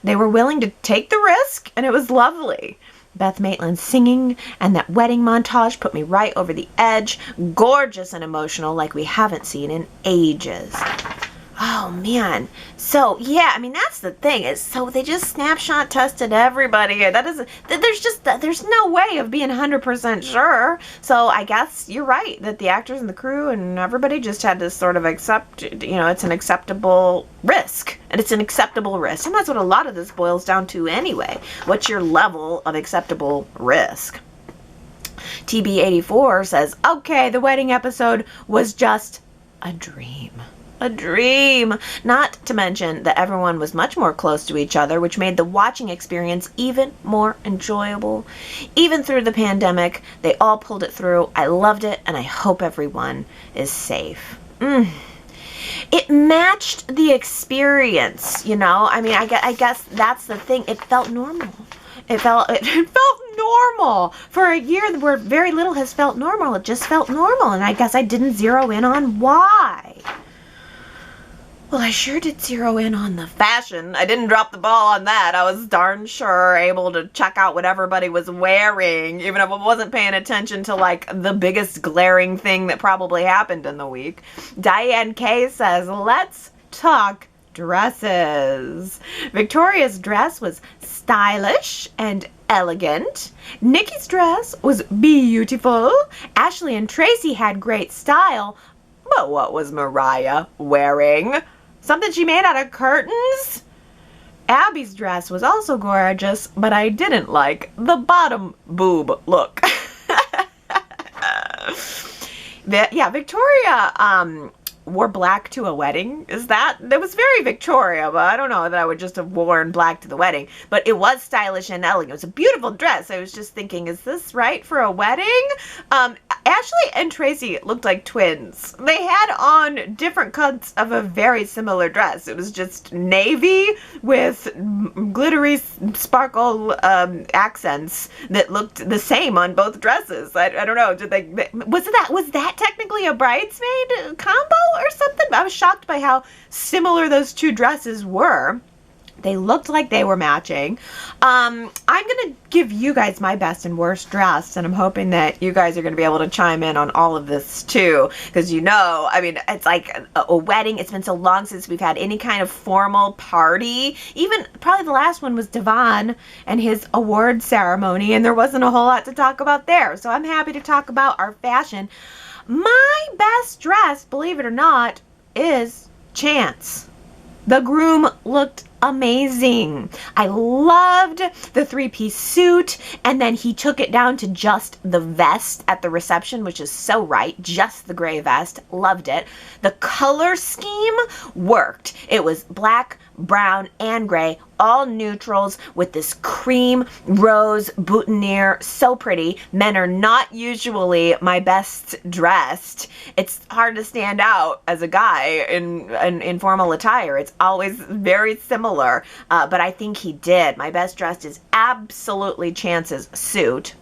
They were willing to take the risk, and it was lovely. Beth Maitland singing and that wedding montage put me right over the edge. Gorgeous and emotional like we haven't seen in ages. Oh, man. So, yeah, that's the thing. So they just snapshot tested everybody. There's no way of being 100% sure. So I guess you're right that the actors and the crew and everybody just had to sort of accept, it's an acceptable risk. And it's an acceptable risk. And that's what a lot of this boils down to anyway. What's your level of acceptable risk? TB84 says, okay, the wedding episode was just a dream. A dream. Not to mention that everyone was much more close to each other, which made the watching experience even more enjoyable. Even through the pandemic, they all pulled it through. I loved it, and I hope everyone is safe. It matched the experience, I guess that's the thing. It felt normal. It felt normal. For a year where very little has felt normal, it just felt normal, and I guess I didn't zero in on why. Well, I sure did zero in on the fashion. I didn't drop the ball on that. I was darn sure able to check out what everybody was wearing, even if I wasn't paying attention to, the biggest glaring thing that probably happened in the week. Diane Kay says, let's talk dresses. Victoria's dress was stylish and elegant. Nikki's dress was beautiful. Ashley and Tracy had great style. But what was Mariah wearing? Something she made out of curtains? Abby's dress was also gorgeous, but I didn't like the bottom boob look. Victoria wore black to a wedding. That was very Victoria, but I don't know that I would just have worn black to the wedding. But it was stylish and elegant. It was a beautiful dress. I was just thinking, is this right for a wedding? Ashley and Tracy looked like twins. They had on different cuts of a very similar dress. It was just navy with glittery sparkle accents that looked the same on both dresses. I don't know. Was that technically a bridesmaid combo or something? I was shocked by how similar those two dresses were. They looked like they were matching. I'm going to give you guys my best and worst dress, and I'm hoping that you guys are going to be able to chime in on all of this too, because I mean, it's like a wedding. It's been so long since we've had any kind of formal party. Even probably the last one was Devon and his award ceremony, and there wasn't a whole lot to talk about there. So I'm happy to talk about our fashion. My best dress, believe it or not, is Chance. The groom looked amazing. I loved the three-piece suit, and then he took it down to just the vest at the reception, which is so right. Just the gray vest. Loved it. The color scheme worked. It was black, brown, and gray, all neutrals with this cream rose boutonniere. So pretty. Men are not usually my best dressed. It's hard to stand out as a guy in formal attire. It's always very similar, but I think he did. My best dressed is absolutely Chance's suit.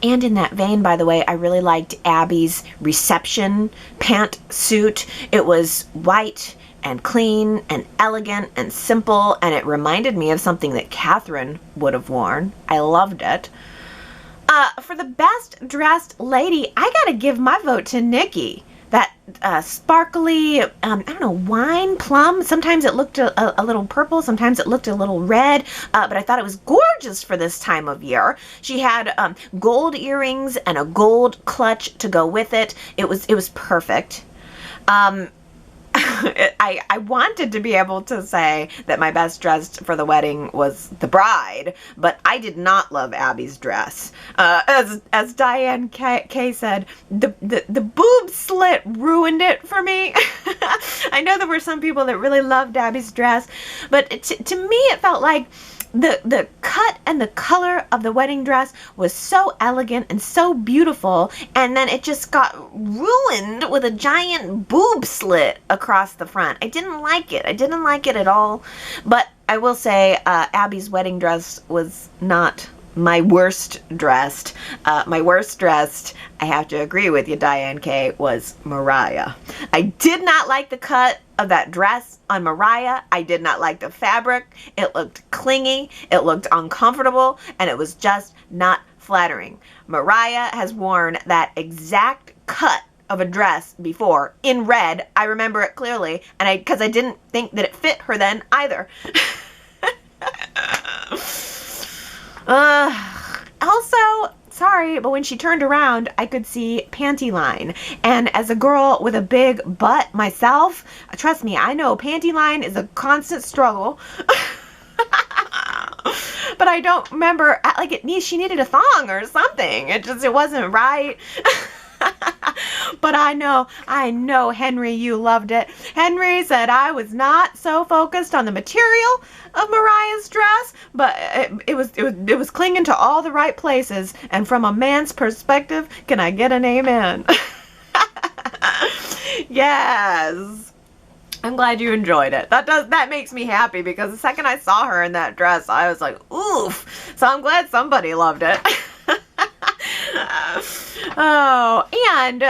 And in that vein, by the way, I really liked Abby's reception pantsuit. It was white and clean and elegant and simple, and it reminded me of something that Catherine would have worn. I loved it. For the best dressed lady, I gotta give my vote to Nikki. That sparkly, I don't know, wine plum. Sometimes it looked a little purple, sometimes it looked a little red, but I thought it was gorgeous for this time of year. She had gold earrings and a gold clutch to go with it. It was perfect. I wanted to be able to say that my best dressed for the wedding was the bride, but I did not love Abby's dress. As Diane K said, the boob slit ruined it for me. I know there were some people that really loved Abby's dress, but to me it felt like the cut and the color of the wedding dress was so elegant and so beautiful, and then it just got ruined with a giant boob slit across the front. I didn't like it. I didn't like it at all. But I will say Abby's wedding dress was not my worst dressed. My worst dressed, I have to agree with you, Diane K., was Mariah. I did not like the cut of that dress on Mariah. I did not like the fabric. It looked clingy, it looked uncomfortable, and it was just not flattering. Mariah has worn that exact cut of a dress before in red. I remember it clearly, and because I didn't think that it fit her then either. Also, sorry, but when she turned around, I could see panty line. And as a girl with a big butt myself, trust me, I know panty line is a constant struggle. But I don't remember, she needed a thong or something. It wasn't right. But I know, Henry, you loved it. Henry said I was not so focused on the material of Mariah's dress, but it was clinging to all the right places. And from a man's perspective, can I get an amen? Yes. I'm glad you enjoyed it. That makes me happy, because the second I saw her in that dress, I was like, oof. So I'm glad somebody loved it. Oh, and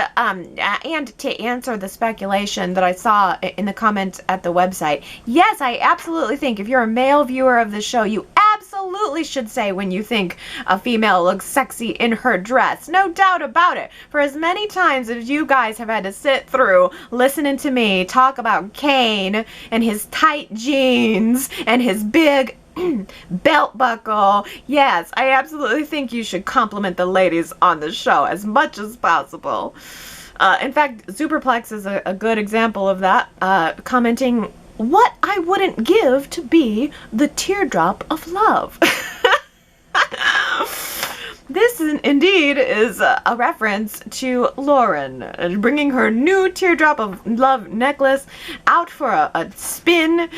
to answer the speculation that I saw in the comments at the website, yes, I absolutely think if you're a male viewer of the show, you absolutely should say when you think a female looks sexy in her dress. No doubt about it. For as many times as you guys have had to sit through listening to me talk about Kane and his tight jeans and his big belt buckle, yes, I absolutely think you should compliment the ladies on the show as much as possible. In fact, Superplex is a good example of that, commenting, "What I wouldn't give to be the teardrop of love." This indeed is a reference to Lauren bringing her new teardrop of love necklace out for a spin.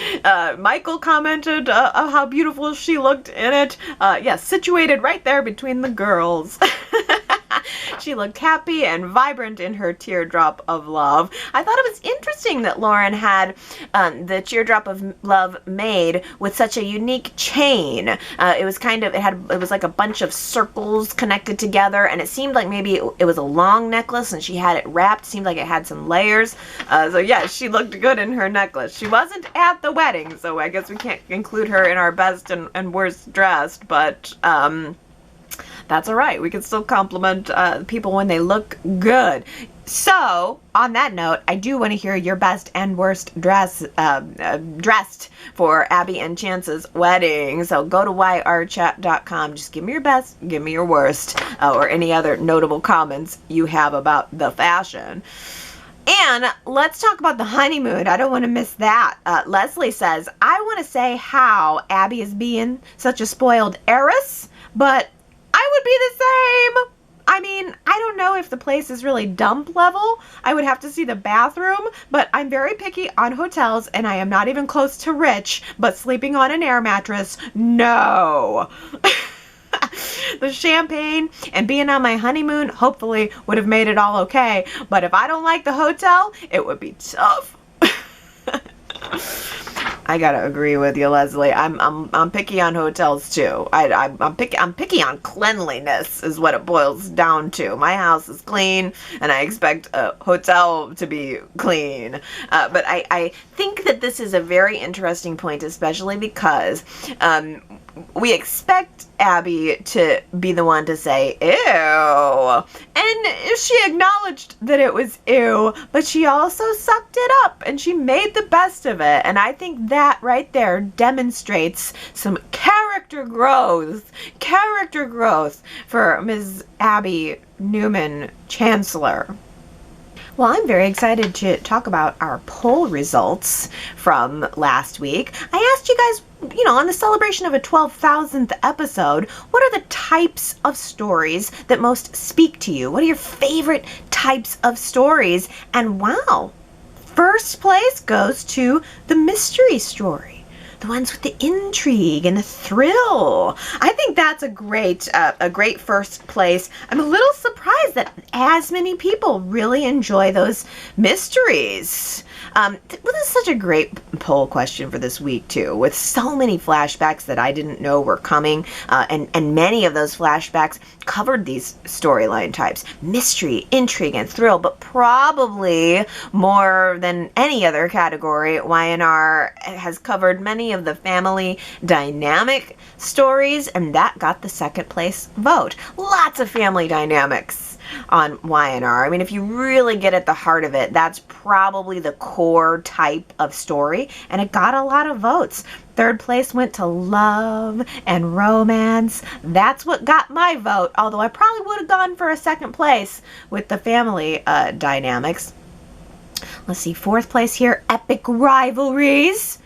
Michael commented of how beautiful she looked in it. Yes, situated right there between the girls. she looked happy and vibrant in her teardrop of love. I thought it was interesting that Lauren had the teardrop of love made with such a unique chain. It was like a bunch of circles connected together, and it seemed like maybe it was a long necklace and she had it wrapped. It seemed like it had some layers. So yeah, she looked good in her necklace. She wasn't at the wedding, so I guess we can't include her in our best and worst dressed, but that's all right. We can still compliment people when they look good. So, on that note, I do want to hear your best and worst dressed for Abby and Chance's wedding. So go to yrchat.com. Just give me your best, give me your worst, or any other notable comments you have about the fashion. And let's talk about the honeymoon. I don't want to miss that. Leslie says, I want to say how Abby is being such a spoiled heiress, but I would be the same. I mean, I don't know if the place is really dump level. I would have to see the bathroom, but I'm very picky on hotels, and I am not even close to rich, but sleeping on an air mattress, no. The champagne and being on my honeymoon hopefully would have made it all okay, but if I don't like the hotel, it would be tough. I gotta agree with you, Leslie. I'm picky on hotels too. I'm picky on cleanliness is what it boils down to. My house is clean, and I expect a hotel to be clean. But I think that this is a very interesting point, especially because we expect Abby to be the one to say, ew. And she acknowledged that it was ew, but she also sucked it up and she made the best of it. And I think that right there demonstrates some character growth for Ms. Abby Newman Chancellor. Well, I'm very excited to talk about our poll results from last week. I asked you guys, on the celebration of a 12,000th episode, what are the types of stories that most speak to you? What are your favorite types of stories? And wow, first place goes to the mystery story. The ones with the intrigue and the thrill. I think that's a great first place. I'm a little surprised that as many people really enjoy those mysteries. This is such a great poll question for this week too, with so many flashbacks that I didn't know were coming, and many of those flashbacks covered these storyline types: mystery, intrigue, and thrill. But probably more than any other category, Y&R has covered many of the family dynamic stories, and that got the second place vote. Lots of family dynamics on Y&R. I mean, if you really get at the heart of it, that's probably the core type of story, and it got a lot of votes. Third place went to love and romance. That's what got my vote, although I probably would have gone for a second place with the family dynamics. Let's see, fourth place here, epic rivalries.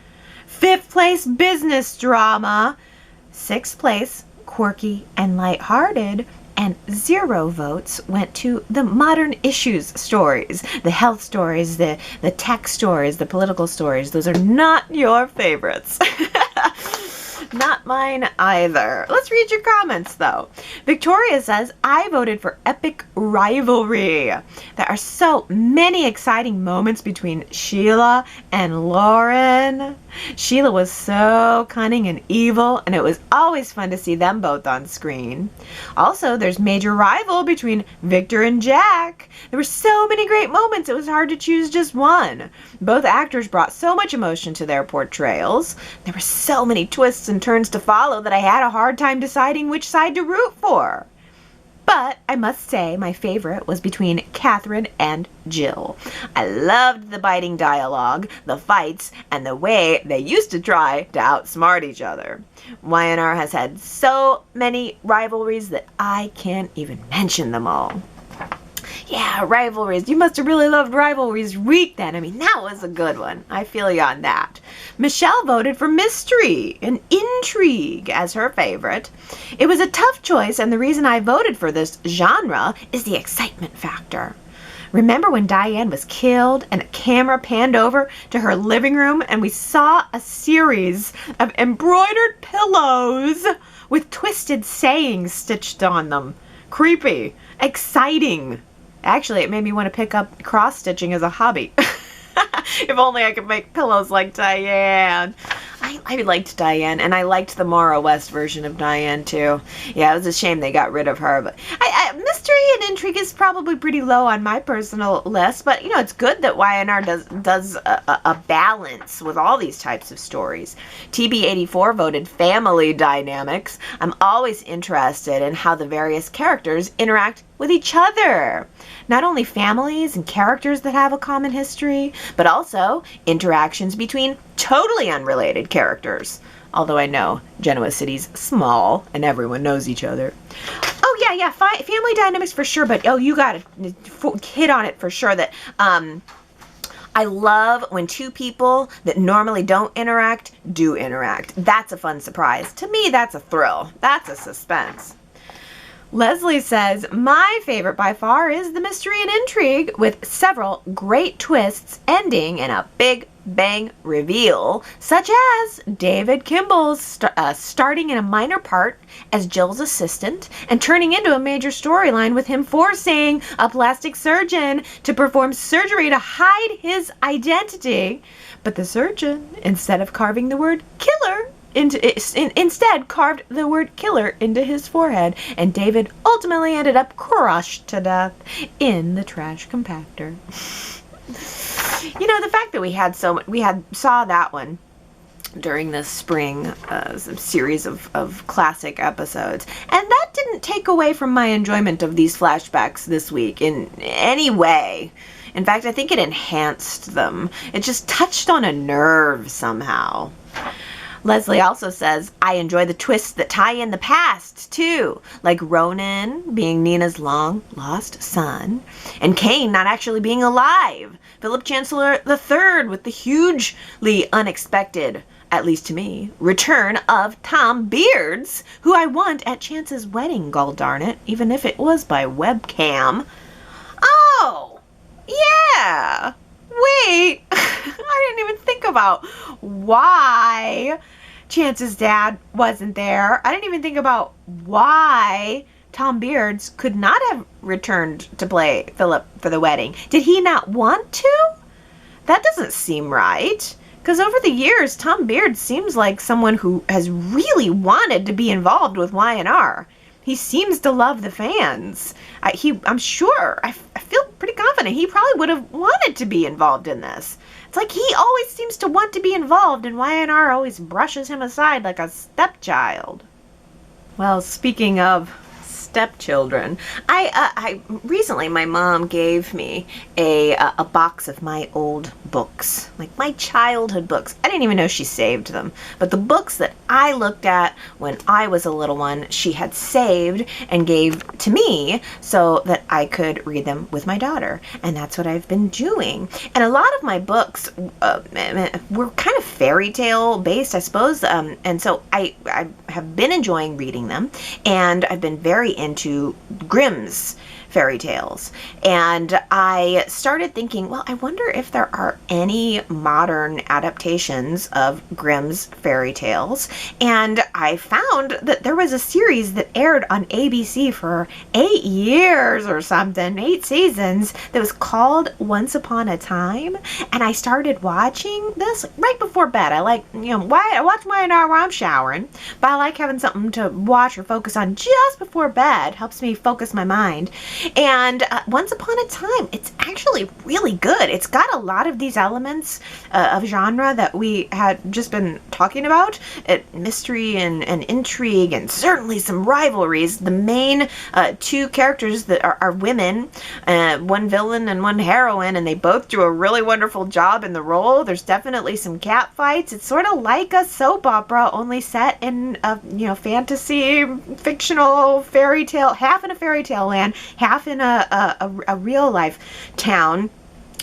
Fifth place, business drama. Sixth place, quirky and lighthearted. And 0 votes went to the modern issues stories, the health stories, the tech stories, the political stories. Those are not your favorites. Not mine either. Let's read your comments, though. Victoria says, I voted for epic rivalry. There are so many exciting moments between Sheila and Lauren. Sheila was so cunning and evil, and it was always fun to see them both on screen. Also, there's major rival between Victor and Jack. There were so many great moments, it was hard to choose just one. Both actors brought so much emotion to their portrayals. There were so many twists and turns to follow that I had a hard time deciding which side to root for. But I must say my favorite was between Catherine and Jill. I loved the biting dialogue, the fights, and the way they used to try to outsmart each other. Y&R has had so many rivalries that I can't even mention them all. Yeah, rivalries. You must have really loved Rivalries Week then. I mean, that was a good one. I feel you on that. Michelle voted for mystery and intrigue as her favorite. It was a tough choice, and the reason I voted for this genre is the excitement factor. Remember when Diane was killed and a camera panned over to her living room and we saw a series of embroidered pillows with twisted sayings stitched on them? Creepy. exciting. Actually, it made me want to pick up cross-stitching as a hobby. If only I could make pillows like Diane. I liked Diane, and I liked the Maura West version of Diane, too. Yeah, it was a shame they got rid of her, but mystery and intrigue is probably pretty low on my personal list, but, you know, it's good that Y&R does a balance with all these types of stories. TB84 voted family dynamics. I'm always interested in how the various characters interact with each other. Not only families and characters that have a common history, but also interactions between totally unrelated characters. Although I know Genoa City's small and everyone knows each other. Oh yeah, family dynamics for sure, but you got to hit on it for sure that I love when two people that normally don't interact do interact. That's a fun surprise. To me, that's a thrill. That's a suspense. Leslie says, my favorite by far is the mystery and intrigue, with several great twists ending in a big bang reveal, such as David Kimball's starting in a minor part as Jill's assistant and turning into a major storyline with him forcing a plastic surgeon to perform surgery to hide his identity. But the surgeon, instead of carving the word killer, instead carved the word killer into his forehead, and David ultimately ended up crushed to death in the trash compactor. You know, the fact that we saw that one during the spring series of classic episodes, and that didn't take away from my enjoyment of these flashbacks this week in any way. In fact, I think it enhanced them. It just touched on a nerve somehow. Leslie also says, I enjoy the twists that tie in the past, too, like Ronan being Nina's long-lost son, and Kane not actually being alive, Philip Chancellor III with the hugely unexpected, at least to me, return of Tom Beards, who I want at Chance's wedding, gall darn it, even if it was by webcam. Oh, yeah! Wait, I didn't even think about why Chance's dad wasn't there. I didn't even think about why Tom Beards could not have returned to play Philip for the wedding. Did he not want to? That doesn't seem right. Because over the years, Tom Beards seems like someone who has really wanted to be involved with Y&R. He seems to love the fans. I'm sure, I feel pretty confident he probably would have wanted to be involved in this. It's like he always seems to want to be involved, and Y&R always brushes him aside like a stepchild. Well, speaking of stepchildren, I recently my mom gave me a box of my old books, like my childhood books. I didn't even know she saved them, but the books that I looked at when I was a little one, she had saved and gave to me so that I could read them with my daughter, and that's what I've been doing. And a lot of my books were kind of fairy tale based, I suppose, and so I have been enjoying reading them, and I've been very into Grimm's fairy tales. And I started thinking, well, I wonder if there are any modern adaptations of Grimm's fairy tales. And I found that there was a series that aired on ABC for 8 years or something, 8 seasons, that was called Once Upon a Time. And I started watching this right before bed. I like, I watch Y&R while I'm showering, but I like having something to watch or focus on just before bed. Helps me focus my mind. And Once Upon a Time, it's actually really good. It's got a lot of these elements of genre that we had just been talking about. Mystery and intrigue, and certainly some rivalries. The main 2 characters that are women, one villain and one heroine, and they both do a really wonderful job in the role. There's definitely some cat fights. It's sort of like a soap opera, only set in a fantasy, fictional fairy tale, half in a fairy tale land, half in a real life town.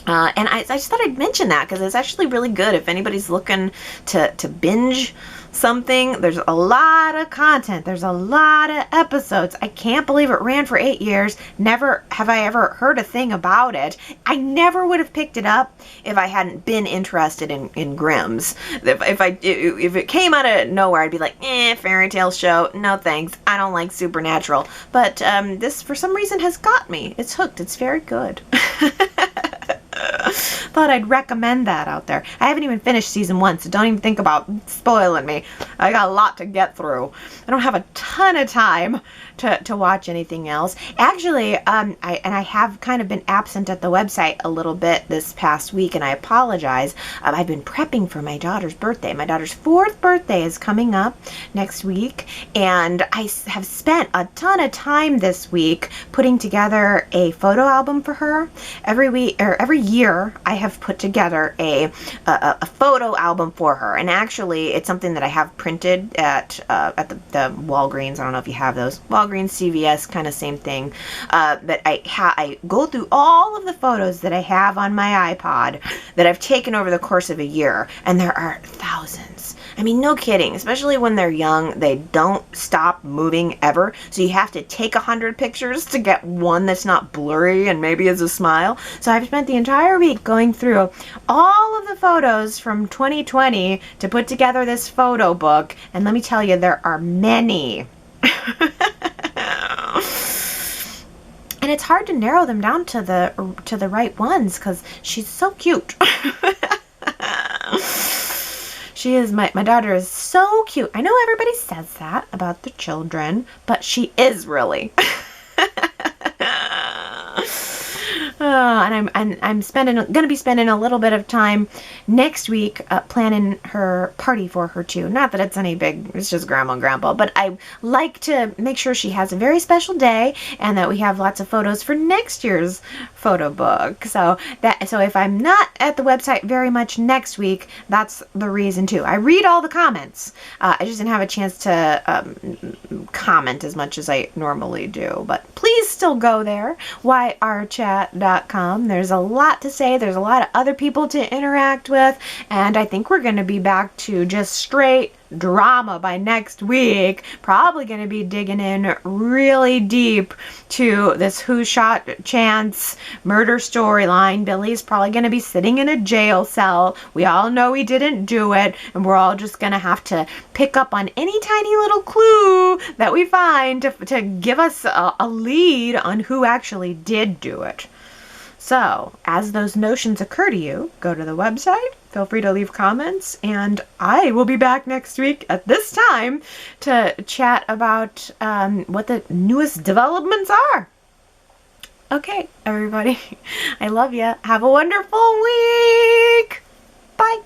And I just thought I'd mention that because it's actually really good if anybody's looking to binge something. There's a lot of content. There's a lot of episodes. I can't believe it ran for 8 years. Never have I ever heard a thing about it. I never would have picked it up if I hadn't been interested in Grimm's. If it came out of nowhere, I'd be like, fairy tale show. No thanks. I don't like supernatural. But this, for some reason, has got me. It's hooked. It's very good. Thought I'd recommend that out there. I haven't even finished season 1, so don't even think about spoiling me. I got a lot to get through. I don't have a ton of time to watch anything else. Actually, I have kind of been absent at the website a little bit this past week, and I apologize. I've been prepping for my daughter's birthday. My daughter's 4th birthday is coming up next week, and I have spent a ton of time this week putting together a photo album for her. Every year, I have put together a photo album for her, and actually, it's something that I have printed at the Walgreens. I don't know if you have those. Walgreens, CVS, kind of same thing. But I go through all of the photos that I have on my iPod that I've taken over the course of a year, and there are thousands. I mean, no kidding. Especially when they're young, they don't stop moving ever. So you have to take 100 pictures to get one that's not blurry and maybe is a smile. So I've spent the entire week going through all of the photos from 2020 to put together this photo book. And let me tell you, there are many. And it's hard to narrow them down to the right ones because she's so cute. She is, my daughter is so cute. I know everybody says that about the children, but she is really. And I'm gonna be spending a little bit of time next week planning her party for her too. Not that it's any big, it's just grandma and grandpa, but I like to make sure she has a very special day and that we have lots of photos for next year's photo book. So if I'm not at the website very much next week, that's the reason too. I read all the comments. I just didn't have a chance to comment as much as I normally do, but please still go there. Y&R Chat.com. There's a lot to say. There's a lot of other people to interact with, and I think we're going to be back to just straight drama by next week. Probably going to be digging in really deep to this Who Shot Chance murder storyline. Billy's probably going to be sitting in a jail cell. We all know he didn't do it, and we're all just going to have to pick up on any tiny little clue that we find to give us a lead on who actually did do it. So, as those notions occur to you, go to the website, feel free to leave comments, and I will be back next week at this time to chat about what the newest developments are. Okay, everybody, I love you. Have a wonderful week. Bye.